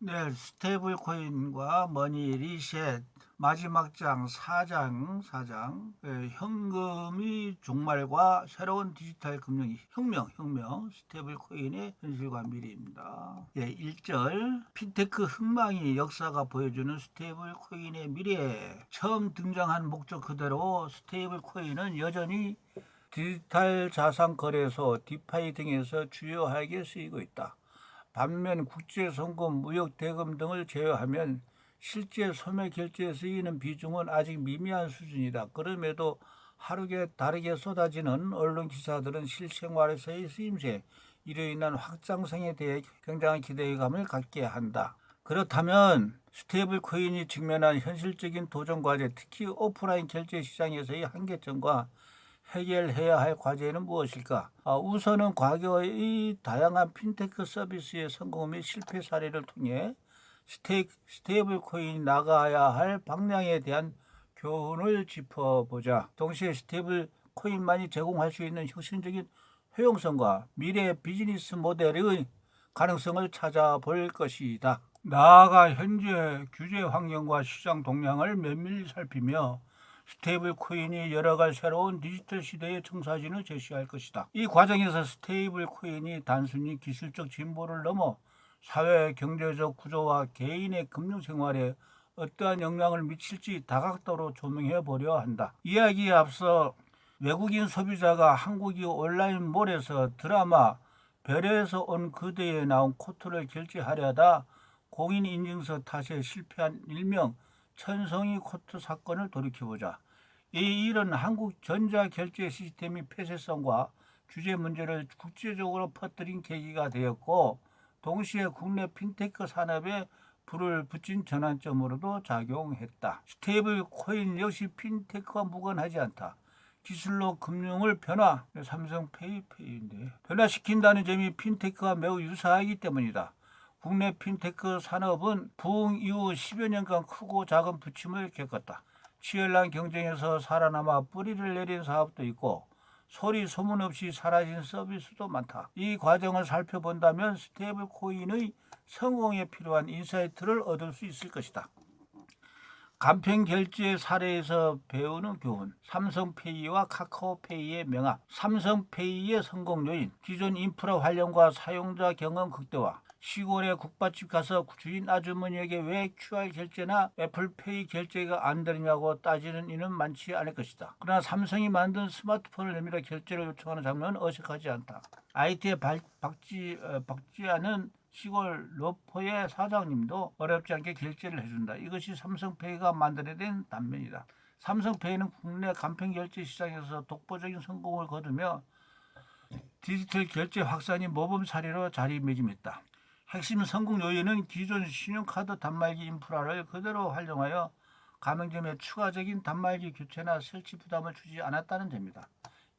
네, 스테이블 코인과 머니 리셋 마지막 장 4장 현금이 종말과 새로운 디지털 금융 혁명 스테이블 코인의 현실과 미래입니다. 1절 핀테크 흥망이 역사가 보여주는 스테이블 코인의 미래. 처음 등장한 목적 그대로 스테이블 코인은 여전히 디지털 자산 거래소 디파이 등에서 주요하게 쓰이고 있다. 반면 국제송금, 무역대금 등을 제외하면 실제 소매 결제에 쓰이는 비중은 아직 미미한 수준이다. 그럼에도 하루에 다르게 쏟아지는 언론 기사들은 실생활에서의 쓰임새, 이로 인한 확장성에 대해 굉장한 기대감을 갖게 한다. 그렇다면 스테이블 코인이 직면한 현실적인 도전 과제, 특히 오프라인 결제 시장에서의 한계점과 해결해야 할 과제는 무엇일까? 우선은 과거의 다양한 핀테크 서비스의 성공 및 실패 사례를 통해 스테이블 코인이 나가야 할 방향에 대한 교훈을 짚어보자. 동시에 스테이블 코인만이 제공할 수 있는 혁신적인 효용성과 미래 비즈니스 모델의 가능성을 찾아볼 것이다. 나아가 현재 규제 환경과 시장 동향을 면밀히 살피며 스테이블 코인이 열어갈 새로운 디지털 시대의 청사진을 제시할 것이다. 이 과정에서 스테이블 코인이 단순히 기술적 진보를 넘어 사회 경제적 구조와 개인의 금융 생활에 어떠한 영향을 미칠지 다각도로 조명해 보려 한다. 이야기에 앞서 외국인 소비자가 한국의 온라인몰에서 드라마 별에서 온 그대에 나온 코트를 결제하려다 공인인증서 탓에 실패한 일명 천성이 코트 사건을 돌이켜보자. 이 일은 한국 전자결제 시스템의 폐쇄성과 규제 문제를 국제적으로 퍼뜨린 계기가 되었고, 동시에 국내 핀테크 산업에 불을 붙인 전환점으로도 작용했다. 스테이블 코인 역시 핀테크와 무관하지 않다. 기술로 금융을 삼성페이인데 변화시킨다는 점이 핀테크와 매우 유사하기 때문이다. 국내 핀테크 산업은 부흥 이후 10여 년간 크고 작은 부침을 겪었다. 치열한 경쟁에서 살아남아 뿌리를 내린 사업도 있고 소리 소문 없이 사라진 서비스도 많다. 이 과정을 살펴본다면 스테이블 코인의 성공에 필요한 인사이트를 얻을 수 있을 것이다. 간편 결제 사례에서 배우는 교훈. 삼성페이와 카카오페이의 명합. 삼성페이의 성공 요인. 기존 인프라 활용과 사용자 경험 극대화. 시골에 국밥집 가서 주인 아주머니에게 왜 QR 결제나 애플페이 결제가 안 되느냐고 따지는 이는 많지 않을 것이다. 그러나 삼성이 만든 스마트폰을 내밀어 결제를 요청하는 장면은 어색하지 않다. IT에 박지 않은 시골 로퍼의 사장님도 어렵지 않게 결제를 해준다. 이것이 삼성페이가 만들어낸 단면이다. 삼성페이는 국내 간편 결제 시장에서 독보적인 성공을 거두며 디지털 결제 확산이 모범 사례로 자리매김했다. 핵심 성공 요인은 기존 신용카드 단말기 인프라를 그대로 활용하여 가맹점에 추가적인 단말기 교체나 설치 부담을 주지 않았다는 점이다.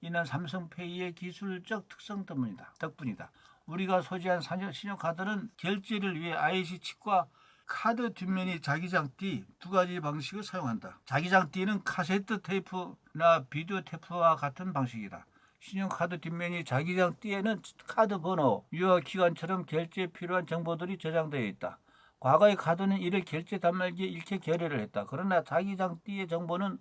이는 삼성페이의 기술적 특성 덕분이다. 우리가 소지한 신용카드는 결제를 위해 IC 칩과 카드 뒷면이 자기장띠 두 가지 방식을 사용한다. 자기장띠는 카세트 테이프나 비디오 테이프와 같은 방식이다. 신용카드 뒷면이 자기장 띠에는 카드 번호, 유효 기간처럼 결제에 필요한 정보들이 저장되어 있다. 과거의 카드는 이를 결제 단말기에 잃게 결례를 했다. 그러나 자기장 띠의 정보는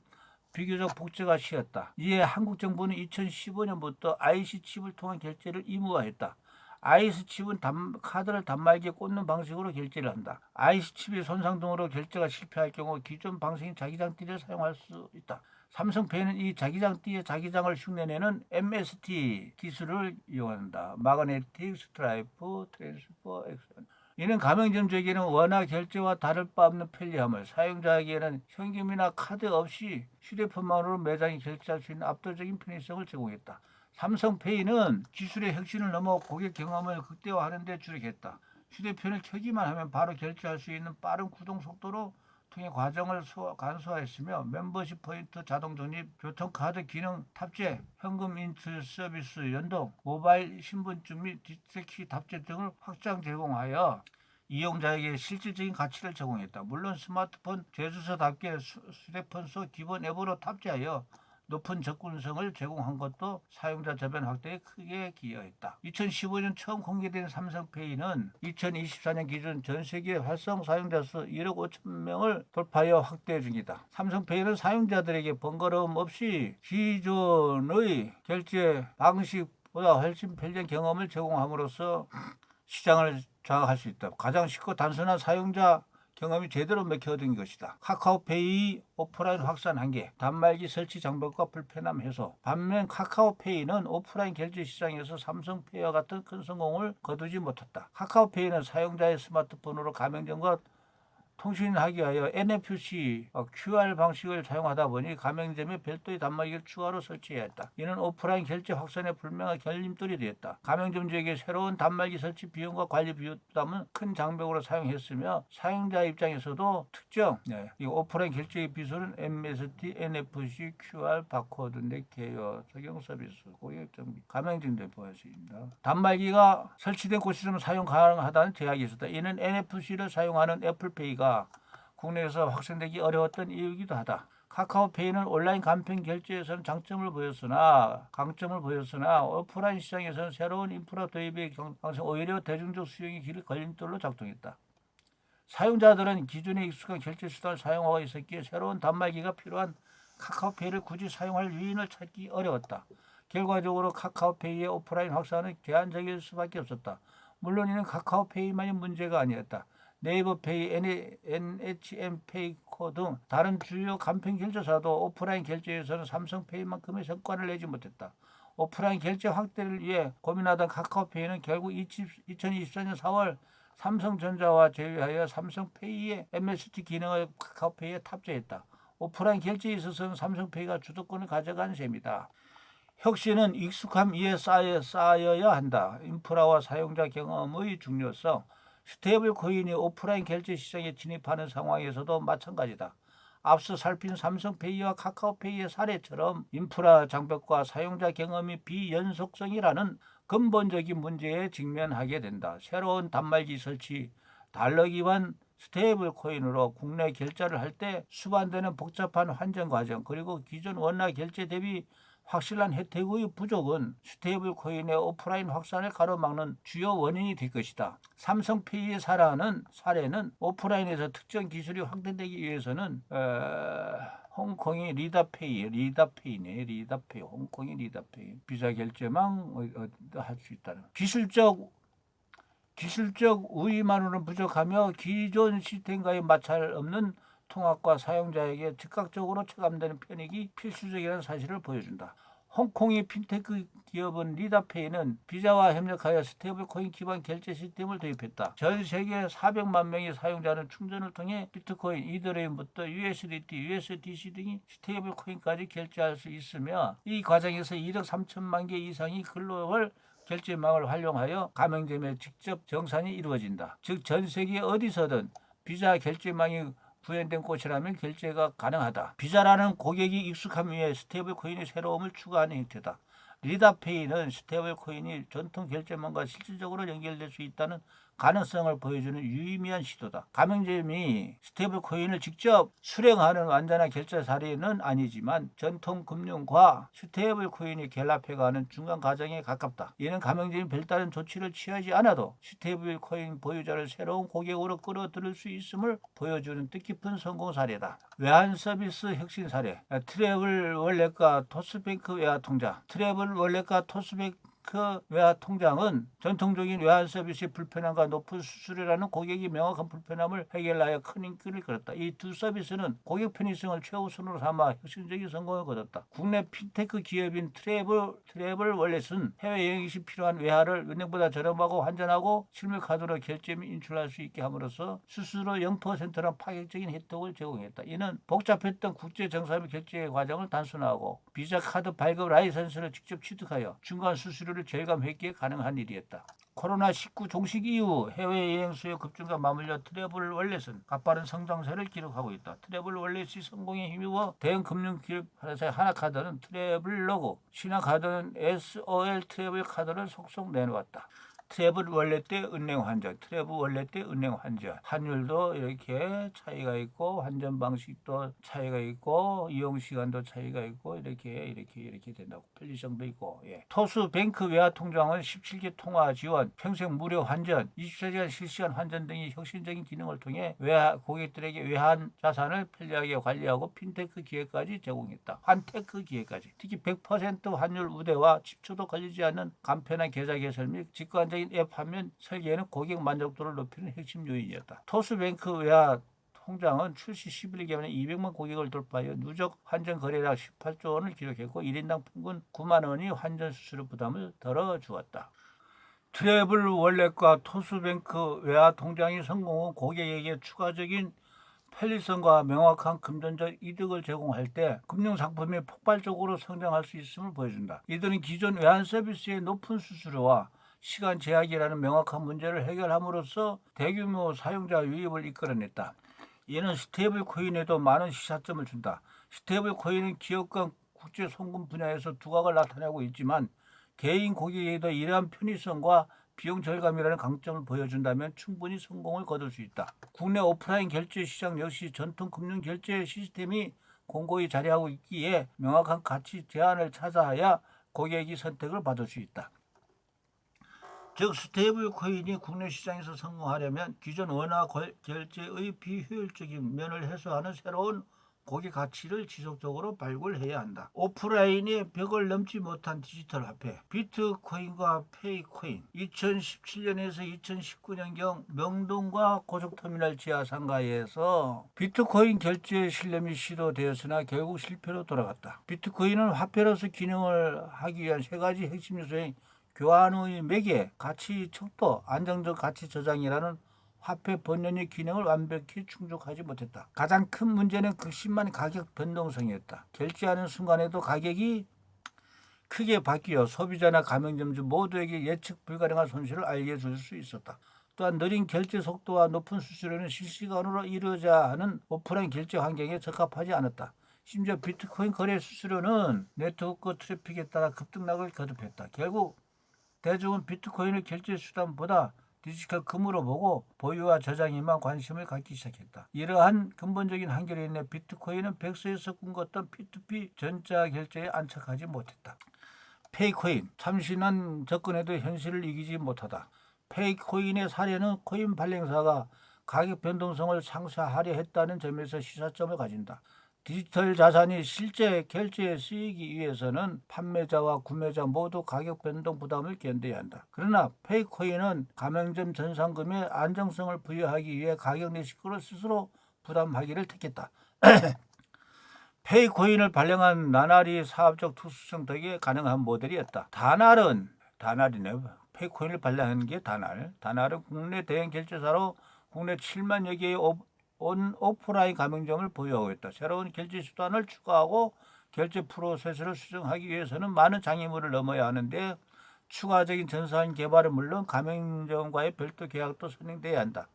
비교적 복제가 쉬웠다. 이에 한국 정부는 2015년부터 IC 칩을 통한 결제를 의무화했다. IC 칩은 카드를 단말기에 꽂는 방식으로 결제를 한다. IC 칩이 손상 등으로 결제가 실패할 경우 기존 방식인 자기장 띠를 사용할 수 있다. 삼성페이는 이 자기장띠의 자기장을 흉내내는 MST 기술을 이용한다. 마그네틱 스트라이프 트랜스퍼 액션. 이는 가맹점주에게는 원화 결제와 다를 바 없는 편리함을, 사용자에게는 현금이나 카드 없이 휴대폰만으로 매장에 결제할 수 있는 압도적인 편의성을 제공했다. 삼성페이는 기술의 혁신을 넘어 고객 경험을 극대화하는 데 주력했다. 휴대폰을 켜기만 하면 바로 결제할 수 있는 빠른 구동 속도로 통해 과정을 간소화했으며 멤버십 포인트 자동 적립, 교통카드 기능 탑재, 현금 인출 서비스 연동, 모바일 신분증 및 디지털키 탑재 등을 확장 제공하여 이용자에게 실질적인 가치를 제공했다. 물론 스마트폰 제조사답게 휴대폰 속 기본 앱으로 탑재하여 높은 접근성을 제공한 것도 사용자 저변 확대에 크게 기여했다. 2015년 처음 공개된 삼성페이는 2024년 기준 전 세계 활성 사용자 수 1억 5천 명을 돌파하여 확대 중이다. 삼성페이는 사용자들에게 번거로움 없이 기존의 결제 방식보다 훨씬 편리한 경험을 제공함으로써 시장을 장악할 수 있다. 가장 쉽고 단순한 사용자 경험이 제대로 맥혀든 것이다. 카카오페이 오프라인 확산 한계, 단말기 설치 장벽과 불편함 해소. 반면 카카오페이는 오프라인 결제 시장에서 삼성페이와 같은 큰 성공을 거두지 못했다. 카카오페이는 사용자의 스마트폰으로 가맹점과 통신하기 위하여 NFC QR 방식을 사용하다 보니 가맹점에 별도의 단말기를 추가로 설치해야 했다. 이는 오프라인 결제 확산에 분명한 결림돌이 되었다. 가맹점주에게 새로운 단말기 설치 비용과 관리 부담은 큰 장벽으로 사용했으며 사용자 입장에서도 특정 이 오프라인 결제 비수는 MST, NFC, QR, 바코드 내 개요 적용 서비스, 고객 정비, 가맹점 등 보여집니다. 단말기가 설치된 곳이면 사용 가능하다는 제약이 있었다. 이는 NFC를 사용하는 애플페이가 국내에서 확산되기 어려웠던 이유이기도 하다. 카카오페이는 온라인 간편 결제에서는 강점을 보였으나 오프라인 시장에서는 새로운 인프라 도입의 경향성 오히려 대중적 수용의 길을 걸림돌로 작동했다. 사용자들은 기존에 익숙한 결제 수단을 사용하고 있었기에 새로운 단말기가 필요한 카카오페이를 굳이 사용할 요인을 찾기 어려웠다. 결과적으로 카카오페이의 오프라인 확산은 제한적일 수밖에 없었다. 물론 이는 카카오페이만의 문제가 아니었다. 네이버페이, NHN페이코 등 다른 주요 간편 결제사도 오프라인 결제에서는 삼성페이만큼의 성과를 내지 못했다. 오프라인 결제 확대를 위해 고민하던 카카오페이는 결국 2024년 4월 삼성전자와 제휴하여 삼성페이의 MST 기능을 카카오페이에 탑재했다. 오프라인 결제에 있어서는 삼성페이가 주도권을 가져간 셈이다. 혁신은 익숙함 위에 쌓여야 한다. 인프라와 사용자 경험의 중요성. 스테이블 코인이 오프라인 결제 시장에 진입하는 상황에서도 마찬가지다. 앞서 살핀 삼성페이와 카카오페이의 사례처럼 인프라 장벽과 사용자 경험이 비연속성이라는 근본적인 문제에 직면하게 된다. 새로운 단말기 설치, 달러 기반 스테이블 코인으로 국내 결제를 할 때 수반되는 복잡한 환전 과정, 그리고 기존 원화 결제 대비 확실한 혜택의 부족은 스테이블 코인의 오프라인 확산을 가로막는 주요 원인이 될 것이다. 삼성페이의 사례는 오프라인에서 특정 기술이 확대되기 위해서는 홍콩이 리다페이, 홍콩이 리다페이, 비자 결제망 할 수 있다는 기술적 우위만으로는 부족하며 기존 시스템과의 마찰 없는 통합과 사용자에게 즉각적으로 체감되는 편익이 필수적이라는 사실을 보여준다. 홍콩의 핀테크 기업은 리다페이는 비자와 협력하여 스테이블 코인 기반 결제 시스템을 도입했다. 전 세계 400만 명의 사용자는 충전을 통해 비트코인, 이더리움부터 USDC 등이 스테이블 코인까지 결제할 수 있으며 이 과정에서 1억 3천만 개 이상의 글로벌 결제망을 활용하여 가맹점에 직접 정산이 이루어진다. 즉 전 세계 어디서든 비자 결제망이 구현된 곳이라면 결제가 가능하다. 비자라는 고객이 익숙함 위에 스테이블 코인의 새로움을 추가하는 형태다. 리다페이는 스테이블 코인이 전통 결제망과 실질적으로 연결될 수 있다는 가능성을 보여주는 유의미한 시도다. 가맹점이 스테이블 코인을 직접 수령하는 완전한 결제 사례는 아니지만 전통 금융과 스테이블 코인이 결합해가는 중간 과정에 가깝다. 이는 가맹점이 별다른 조치를 취하지 않아도 스테이블 코인 보유자를 새로운 고객으로 끌어들일 수 있음을 보여주는 뜻깊은 성공 사례다. 외환 서비스 혁신 사례. 트래블 월렛과 토스뱅크 외화 통장. 트래블 월렛과 토스뱅크 외화 통장은 전통적인 외환 서비스의 불편함과 높은 수수료라는 고객이 명확한 불편함을 해결하여 큰 인기를 끌었다. 이 두 서비스는 고객 편의성을 최우선으로 삼아 혁신적인 성공을 거뒀다. 국내 핀테크 기업인 트래블 월렛은 해외여행 시 필요한 외화를 은행보다 저렴하고 환전하고 실물 카드로 결제 및 인출할 수 있게 함으로써 수수료 0%란 파격적인 혜택을 제공했다. 이는 복잡했던 국제 정산 및 결제 과정을 단순화하고 비자 카드 발급 라이선스를 직접 취득하여 중간 수수료를 절감했기에 가능한 일이었다. 코로나19 종식 이후 해외여행 수요 급증과 맞물려 트래블 월렛은 가파른 성장세를 기록하고 있다. 트래블 월렛이 성공에 힘입어 대형 금융기업 회사의 하나카드는 트래블 로고, 신한카드는 SOL 트래블 카드를 속속 내놓았다. 트래블 원래 때 은행 환전, 트래블 원래 때 은행 환전. 환율도 이렇게 차이가 있고 환전 방식도 차이가 있고 이용 시간도 차이가 있고 이렇게 된다고. 편리성도 있고. 예. 토스 뱅크 외화 통장은 17개 통화 지원, 평생 무료 환전, 24시간 실시간 환전 등의 혁신적인 기능을 통해 고객들에게 외환 자산을 편리하게 관리하고 핀테크 기회까지 제공했다. 환테크 기회까지. 특히 100% 환율 우대와 10초도 걸리지 않는 간편한 계좌 개설 및 직관적인 앱 화면 설계는 고객 만족도를 높이는 핵심 요인이었다. 토스뱅크 외화 통장은 출시 11개월 만에 200만 고객을 돌파하여 누적 환전 거래량 18조 원을 기록했고 1인당 평균 9만 원이 환전 수수료 부담을 덜어주었다. 트래블 월렛과 토스뱅크 외화 통장이 성공은 고객에게 추가적인 편리성과 명확한 금전적 이득을 제공할 때 금융상품이 폭발적으로 성장할 수 있음을 보여준다. 이들은 기존 외환 서비스의 높은 수수료와 시간 제약이라는 명확한 문제를 해결함으로써 대규모 사용자 유입을 이끌어냈다. 이는 스테이블 코인에도 많은 시사점을 준다. 스테이블 코인은 기업과 국제 송금 분야에서 두각을 나타내고 있지만 개인 고객에도 이러한 편의성과 비용 절감이라는 강점을 보여준다면 충분히 성공을 거둘 수 있다. 국내 오프라인 결제 시장 역시 전통 금융 결제 시스템이 공고히 자리하고 있기에 명확한 가치 제한을 찾아야 고객이 선택을 받을 수 있다. 즉 스테이블 코인이 국내 시장에서 성공하려면 기존 원화 결제의 비효율적인 면을 해소하는 새로운 고객 가치를 지속적으로 발굴해야 한다. 오프라인의 벽을 넘지 못한 디지털 화폐 비트코인과 페이코인 2017년에서 2019년경 명동과 고속터미널 지하 상가에서 비트코인 결제 실험이 시도되었으나 결국 실패로 돌아갔다. 비트코인은 화폐로서 기능을 하기 위한 세 가지 핵심 요소인 교환의 매개, 가치 척도, 안정적 가치 저장이라는 화폐 본연의 기능을 완벽히 충족하지 못했다. 가장 큰 문제는 극심한 가격 변동성이었다. 결제하는 순간에도 가격이 크게 바뀌어 소비자나 가맹점주 모두에게 예측 불가능한 손실을 알게 줄 수 있었다. 또한 느린 결제 속도와 높은 수수료는 실시간으로 이루어져야 하는 오프라인 결제 환경에 적합하지 않았다. 심지어 비트코인 거래 수수료는 네트워크 트래픽에 따라 급등락을 거듭했다. 결국 대중은 비트코인을 결제 수단보다 디지털 금으로 보고 보유와 저장에만 관심을 갖기 시작했다. 이러한 근본적인 한계로 인해 비트코인은 백서에서 꿈꿨던 P2P 전자 결제에 안착하지 못했다. 페이코인, 참신한 접근에도 현실을 이기지 못하다. 페이코인의 사례는 코인 발행사가 가격 변동성을 상쇄하려 했다는 점에서 시사점을 가진다. 디지털 자산이 실제 결제에 쓰이기 위해서는 판매자와 구매자 모두 가격 변동 부담을 견뎌야 한다. 그러나 페이코인은 가맹점 전산금의 안정성을 부여하기 위해 가격 리스크를 스스로 부담하기를 택했다. 페이코인을 발행한 나날이 사업적 특수성 덕에 가능한 모델이었다. 다날이네. 페이코인을 발행한 게 다날은 국내 대형 결제사로 국내 7만여 개의 오프라인 가맹점을 보유하고 있다. 새로운 결제 수단을 추가하고 결제 프로세스를 수정하기 위해서는 많은 장애물을 넘어야 하는데 추가적인 전산 개발은 물론 가맹점과의 별도 계약도 선행돼야 한다.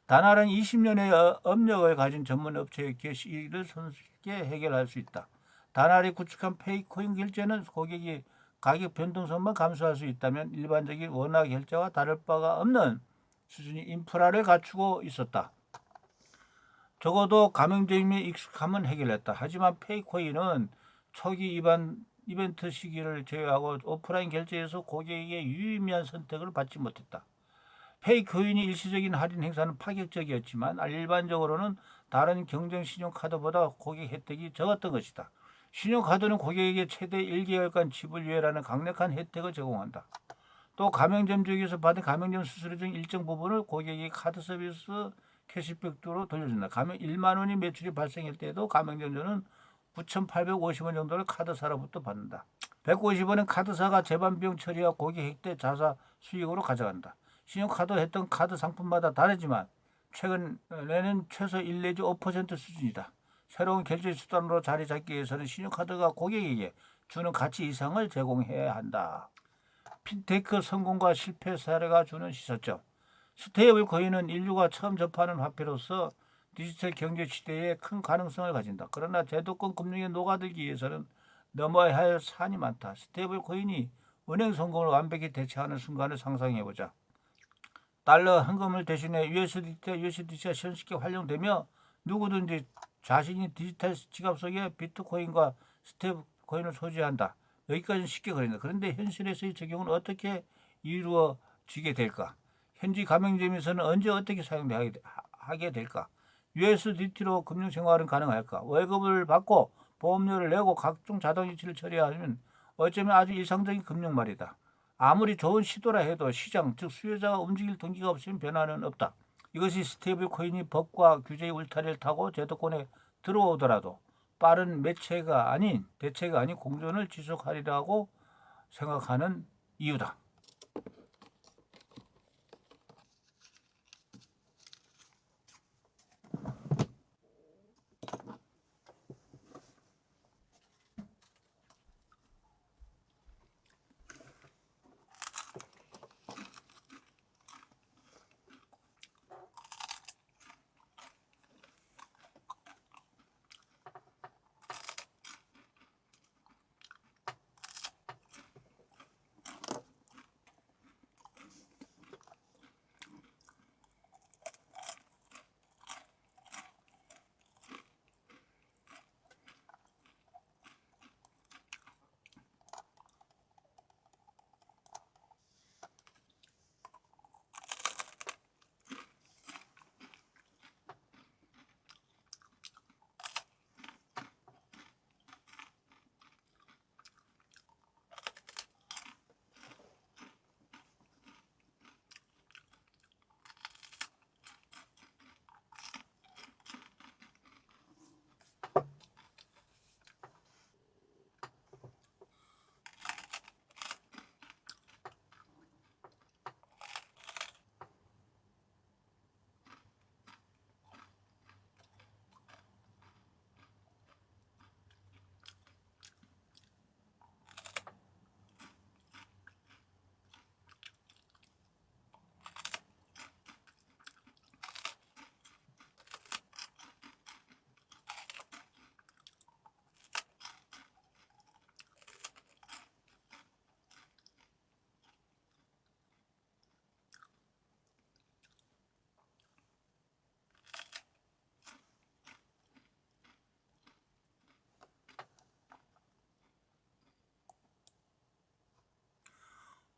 다날은 20년의 업력을 가진 전문 업체였기에 이를 손쉽게 해결할 수 있다. 다날이 구축한 페이코인 결제는 고객이 가격 변동성만 감수할 수 있다면 일반적인 원화 결제와 다를 바가 없는 수준의 인프라를 갖추고 있었다. 적어도 가맹점의 익숙함은 해결했다. 하지만 페이코인은 초기 이벤트 시기를 제외하고 오프라인 결제에서 고객에게 유의미한 선택을 받지 못했다. 페이코인이 일시적인 할인 행사는 파격적이었지만 일반적으로는 다른 경쟁 신용카드보다 고객 혜택이 적었던 것이다. 신용카드는 고객에게 최대 1개월간 지불 유예라는 강력한 혜택을 제공한다. 또 가맹점 쪽에서 받은 가맹점 수수료 중 일정 부분을 고객이 카드 서비스 캐시백으로 돌려준다. 1만 원이 매출이 발생할 때에도 가맹점주는 9,850원 정도를 카드사로부터 받는다. 150원은 카드사가 재반 비용 처리와 고객 획득 자사 수익으로 가져간다. 신용카드 했던 카드 상품마다 다르지만 최근에는 최소 1 내지 5% 수준이다. 새로운 결제 수단으로 자리 잡기 위해서는 신용카드가 고객에게 주는 가치 이상을 제공해야 한다. 핀테크 성공과 실패 사례가 주는 시사점. 스테이블 코인은 인류가 처음 접하는 화폐로서 디지털 경제 시대에 큰 가능성을 가진다. 그러나 제도권 금융에 녹아들기 위해서는 넘어야 할 산이 많다. 스테이블 코인이 은행 송금을 완벽히 대체하는 순간을 상상해보자. 달러 현금을 대신해 USDT가 손쉽게 활용되며 누구든지 자신이 디지털 지갑 속에 비트코인과 스테이블코인을 소지한다. 여기까지는 쉽게 그린다. 그런데 현실에서의 적용은 어떻게 이루어지게 될까? 현지 가맹점에서는 언제 어떻게 사용하게 될까? USDT로 금융생활은 가능할까? 월급을 받고 보험료를 내고 각종 자동이체를 처리하면 어쩌면 아주 일상적인 금융 말이다. 아무리 좋은 시도라 해도 시장, 즉 수요자가 움직일 동기가 없으면 변화는 없다. 이것이 스테이블 코인이 법과 규제의 울타리를 타고 제도권에 들어오더라도 빠른 대체가 아닌 공존을 지속하리라고 생각하는 이유다.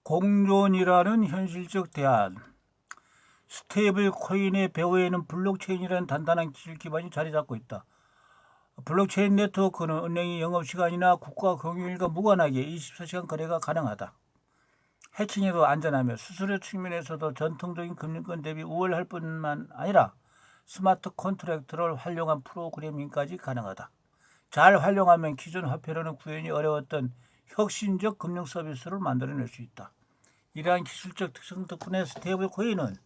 공존이라는 현실적 대안. 스테이블 코인의 배후에는 블록체인이라는 단단한 기술 기반이 자리 잡고 있다. 블록체인 네트워크는 은행의 영업시간이나 국가 공휴일과 무관하게 24시간 거래가 가능하다. 해킹에도 안전하며 수수료 측면에서도 전통적인 금융권 대비 우월할 뿐만 아니라 스마트 컨트랙트를 활용한 프로그래밍까지 가능하다. 잘 활용하면 기존 화폐로는 구현이 어려웠던 혁신적 금융 서비스를 만들어낼 수 있다. 이러한 기술적 특성 덕분에 스테이블 코인은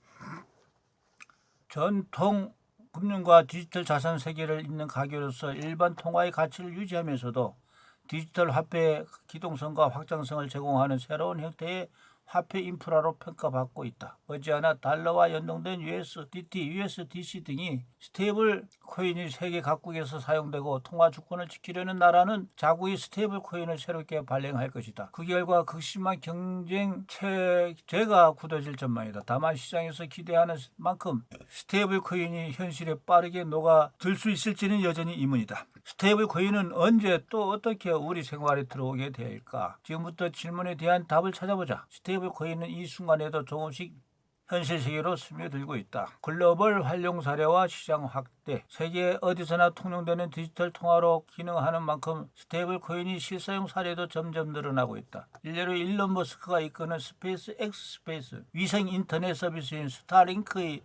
전통 금융과 디지털 자산 세계를 잇는 가계로서 일반 통화의 가치를 유지하면서도 디지털 화폐의 기동성과 확장성을 제공하는 새로운 형태의 화폐 인프라로 평가받고 있다. 머지않아 달러와 연동된 USDC 등이 스테이블 코인이 세계 각국에서 사용되고 통화 주권을 지키려는 나라는 자국의 스테이블 코인을 새롭게 발행할 것이다. 그 결과 극심한 경쟁 체제가 굳어질 전망이다. 다만 시장에서 기대하는 만큼 스테이블 코인이 현실에 빠르게 녹아들 수 있을지는 여전히 의문이다. 스테이블 코인은 언제 또 어떻게 우리 생활에 들어오게 될까? 지금부터 질문에 대한 답을 찾아보자. 스테이블 코인은 이 순간에도 조금씩 현실 세계로 스며들고 있다. 글로벌 활용 사례와 시장 확대. 세계 어디서나 통용되는 디지털 통화로 기능하는 만큼 스테이블 코인이 실사용 사례도 점점 늘어나고 있다. 일례로 일론 머스크가 이끄는 스페이스 X 위성 인터넷 서비스인 스타링크의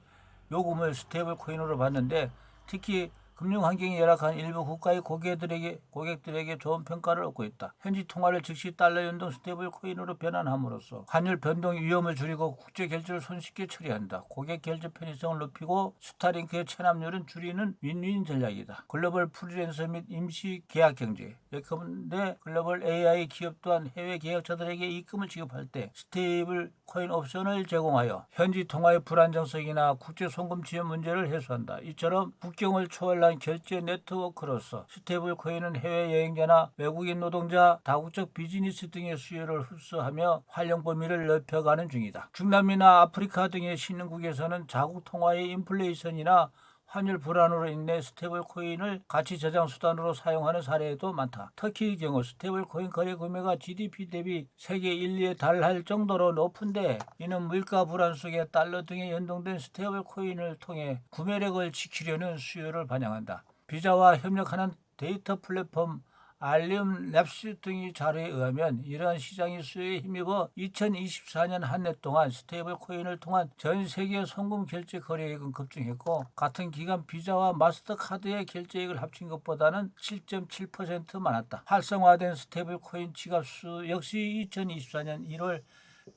요금을 스테이블 코인으로 받는데 특히 금융 환경이 열악한 일부 국가의 고객들에게 좋은 평가를 얻고 있다. 현지 통화를 즉시 달러 연동 스테이블 코인으로 변환함으로써 환율 변동 위험을 줄이고 국제 결제를 손쉽게 처리한다. 고객 결제 편의성을 높이고 스타링크의 체납률은 줄이는 윈윈 전략이다. 글로벌 프리랜서 및 임시 계약 경제. 예컨대 글로벌 AI 기업 또한 해외 계약자들에게 입금을 지급할 때 스테이블 코인 옵션을 제공하여 현지 통화의 불안정성이나 국제 송금 지연 문제를 해소한다. 이처럼 국경을 초월한 치열한 결제 네트워크로서 스테이블 코인은 해외여행자나 외국인 노동자, 다국적 비즈니스 등의 수요를 흡수하며 활용 범위를 넓혀가는 중이다. 중남미나 아프리카 등의 신흥국에서는 자국 통화의 인플레이션이나 환율 불안으로 인해 스테이블 코인을 가치 저장 수단으로 사용하는 사례도 많다. 터키의 경우 스테이블 코인 거래 금액가 GDP 대비 세계 1, 2에 달할 정도로 높은데 이는 물가 불안 속에 달러 등에 연동된 스테이블 코인을 통해 구매력을 지키려는 수요를 반영한다. 비자와 협력하는 데이터 플랫폼 알리움 랩스 등의 자료에 의하면 이러한 시장의 수요에 힘입어 2024년 한 해 동안 스테이블 코인을 통한 전 세계 송금 결제 거래액은 급증했고 같은 기간 비자와 마스터카드의 결제액을 합친 것보다는 7.7% 많았다. 활성화된 스테이블 코인 지갑수 역시 2024년 1월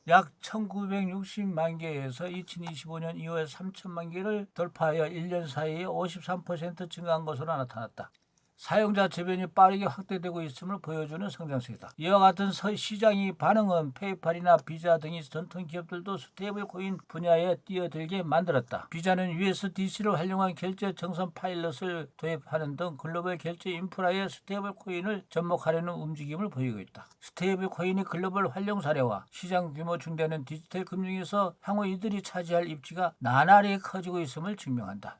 약 1960만 개에서 2025년 2월 3천만 개를 돌파하여 1년 사이에 53% 증가한 것으로 나타났다. 사용자 저변이 빠르게 확대되고 있음을 보여주는 성장세다. 이와 같은 시장의 반응은 페이팔이나 비자 등의 전통 기업들도 스테이블 코인 분야에 뛰어들게 만들었다. 비자는 USDC를 활용한 결제 정산 파일럿을 도입하는 등 글로벌 결제 인프라에 스테이블 코인을 접목하려는 움직임을 보이고 있다. 스테이블 코인의 글로벌 활용 사례와 시장 규모 증대는 디지털 금융에서 향후 이들이 차지할 입지가 나날이 커지고 있음을 증명한다.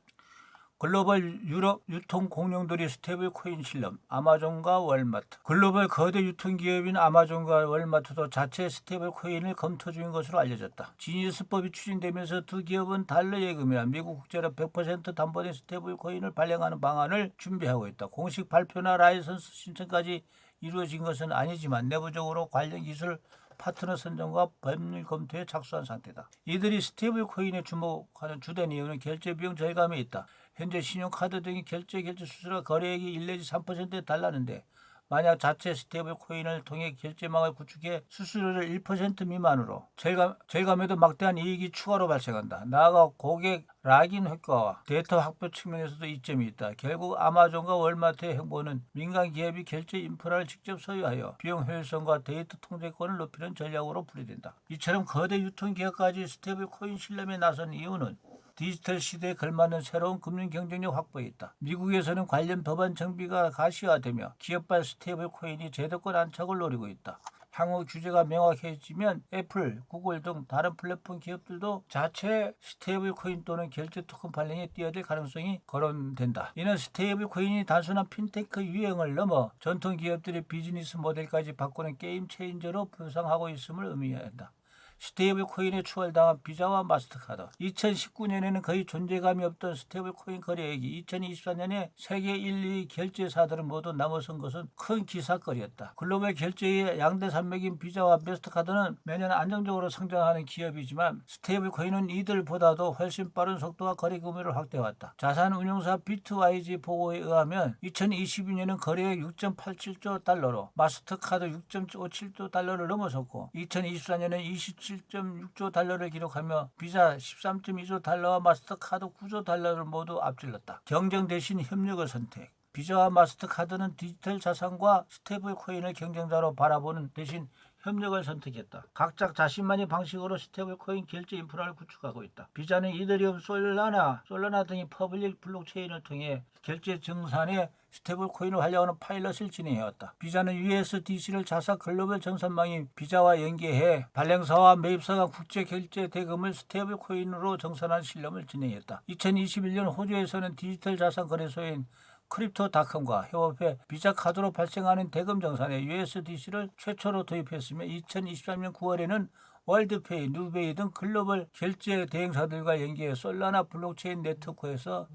글로벌 유럽 유통 공룡들이 스테이블 코인 실험, 아마존과 월마트. 글로벌 거대 유통기업인 아마존과 월마트도 자체 스테이블 코인을 검토 중인 것으로 알려졌다. 지니어스법이 추진되면서 두 기업은 달러 예금이나 미국 국채로 100% 담보된 스테이블 코인을 발행하는 방안을 준비하고 있다. 공식 발표나 라이선스 신청까지 이루어진 것은 아니지만 내부적으로 관련 기술 파트너 선정과 법률 검토에 착수한 상태다. 이들이 스테이블 코인에 주목하는 주된 이유는 결제 비용 절감에 있다. 현재 신용카드 등의 결제 수수료 거래액이 1 내지 3%에 달하는데 만약 자체 스테이블 코인을 통해 결제망을 구축해 수수료를 1% 미만으로 절감에도 막대한 이익이 추가로 발생한다. 나아가 고객 락인 효과와 데이터 확보 측면에서도 이점이 있다. 결국 아마존과 월마트의 행보는 민간 기업이 결제 인프라를 직접 소유하여 비용 효율성과 데이터 통제권을 높이는 전략으로 풀이된다. 이처럼 거대 유통기업까지 스테이블 코인 실험에 나선 이유는 디지털 시대에 걸맞는 새로운 금융 경쟁력 확보에 있다. 미국에서는 관련 법안 정비가 가시화되며 기업발 스테이블 코인이 제도권 안착을 노리고 있다. 향후 규제가 명확해지면 애플, 구글 등 다른 플랫폼 기업들도 자체 스테이블 코인 또는 결제 토큰 발행에 뛰어들 가능성이 거론된다. 이는 스테이블 코인이 단순한 핀테크 유행을 넘어 전통 기업들의 비즈니스 모델까지 바꾸는 게임 체인저로 부상하고 있음을 의미한다. 스테이블 코인에 추월당한 비자와 마스터카드. 2019년에는 거의 존재감이 없던 스테이블 코인 거래액이 2024년에 세계 1, 2 결제사들은 모두 넘어선 것은 큰 기사거리였다. 글로벌 결제의 양대 산맥인 비자와 마스터카드는 매년 안정적으로 성장하는 기업이지만 스테이블 코인은 이들보다도 훨씬 빠른 속도와 거래 규모를 확대해왔다. 자산운용사 비트와이즈 보고에 의하면 2022년은 거래액 6.87조 달러로 마스터카드 6.57조 달러를 넘어섰고 2024년은 27.6조 달러를 기록하며 비자 13.2조 달러와 마스터카드 9조 달러를 모두 앞질렀다. 경쟁 대신 협력을 선택. 비자와 마스터카드는 디지털 자산과 스테이블 코인을 경쟁자로 바라보는 대신 협력을 선택했다. 각자 자신만의 방식으로 스테이블 코인 결제 인프라를 구축하고 있다. 비자는 이더리움, 솔라나 등의 퍼블릭 블록체인을 통해 결제 정산에 스테이블 코인을 활용하는 파일럿을 진행해왔다. 비자는 USDC를 자사 글로벌 정산망인 비자와 연계해 발행사와 매입사가 국제 결제 대금을 스테이블 코인으로 정산하는 실험을 진행했다. 2021년 호주에서는 디지털 자산 거래소인 크립토닷컴과 협업해 비자 카드로 발생하는 대금 정산에 USDC를 최초로 도입했으며 2023년 9월에는 월드페이, 누베이 등 글로벌 결제 대행사들과 연계해 솔라나 블록체인 네트워크에서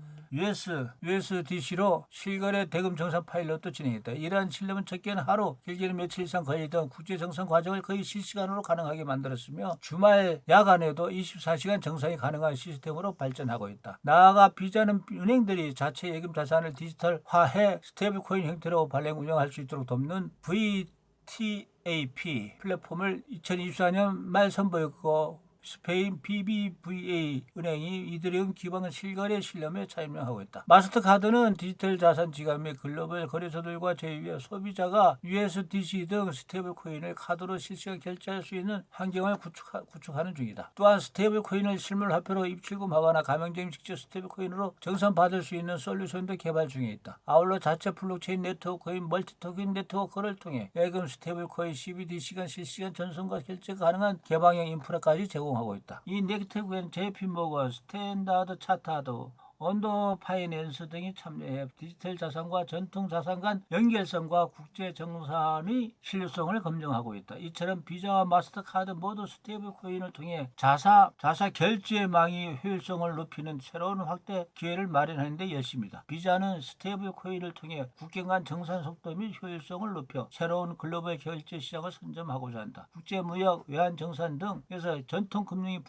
USDC로 실거래 대금 정산 파일럿도 진행했다. 이러한 실험은 적게는 하루, 길게는 며칠 이상 걸리던 국제 정산 과정을 거의 실시간으로 가능하게 만들었으며 주말 야간에도 24시간 정산이 가능한 시스템으로 발전하고 있다. 나아가 비자는 은행들이 자체 예금 자산을 디지털화해 스테이블코인 형태로 발행 운영할 수 있도록 돕는 VTAP 플랫폼을 2024년 말 선보였고 스페인 BBVA 은행이 이더리움 기반 실거래 실험에 참여하고 있다. 마스터카드는 디지털 자산 지갑 및 글로벌 거래소들과 제휴해 소비자가 USDC 등 스테이블 코인을 카드로 실시간 결제할 수 있는 환경을 구축하는 중이다. 또한 스테이블 코인을 실물 화폐로 입출금하거나 가맹점이 직접 스테이블 코인으로 정산받을 수 있는 솔루션도 개발 중에 있다. 아울러 자체 블록체인 네트워크인 멀티토ken 네트워크를 통해 예금 스테이블 코인 CBDC가 실시간 전송과 결제가 가능한 개방형 인프라까지 제공하고 있다. 이 네트워크에는 JP모건, 스탠다드 차타드, 언더 파이낸스 등이 참여해 디지털 자산과 전통 자산 간 연결성과 국제 정산의 신뢰성을 검증하고 있다. 이처럼 비자와 마스터카드 모두 스테이블 코인을 통해 자사 결제망의 효율성을 높이는 새로운 확대 기회를 마련하는 데 열심이다. 비자는 스테이블 코인을 통해 국경 간 정산 속도 및 효율성을 높여 새로운 글로벌 결제 시장을 선점하고자 한다. 국제무역, 외환정산 등에서 전통 금융이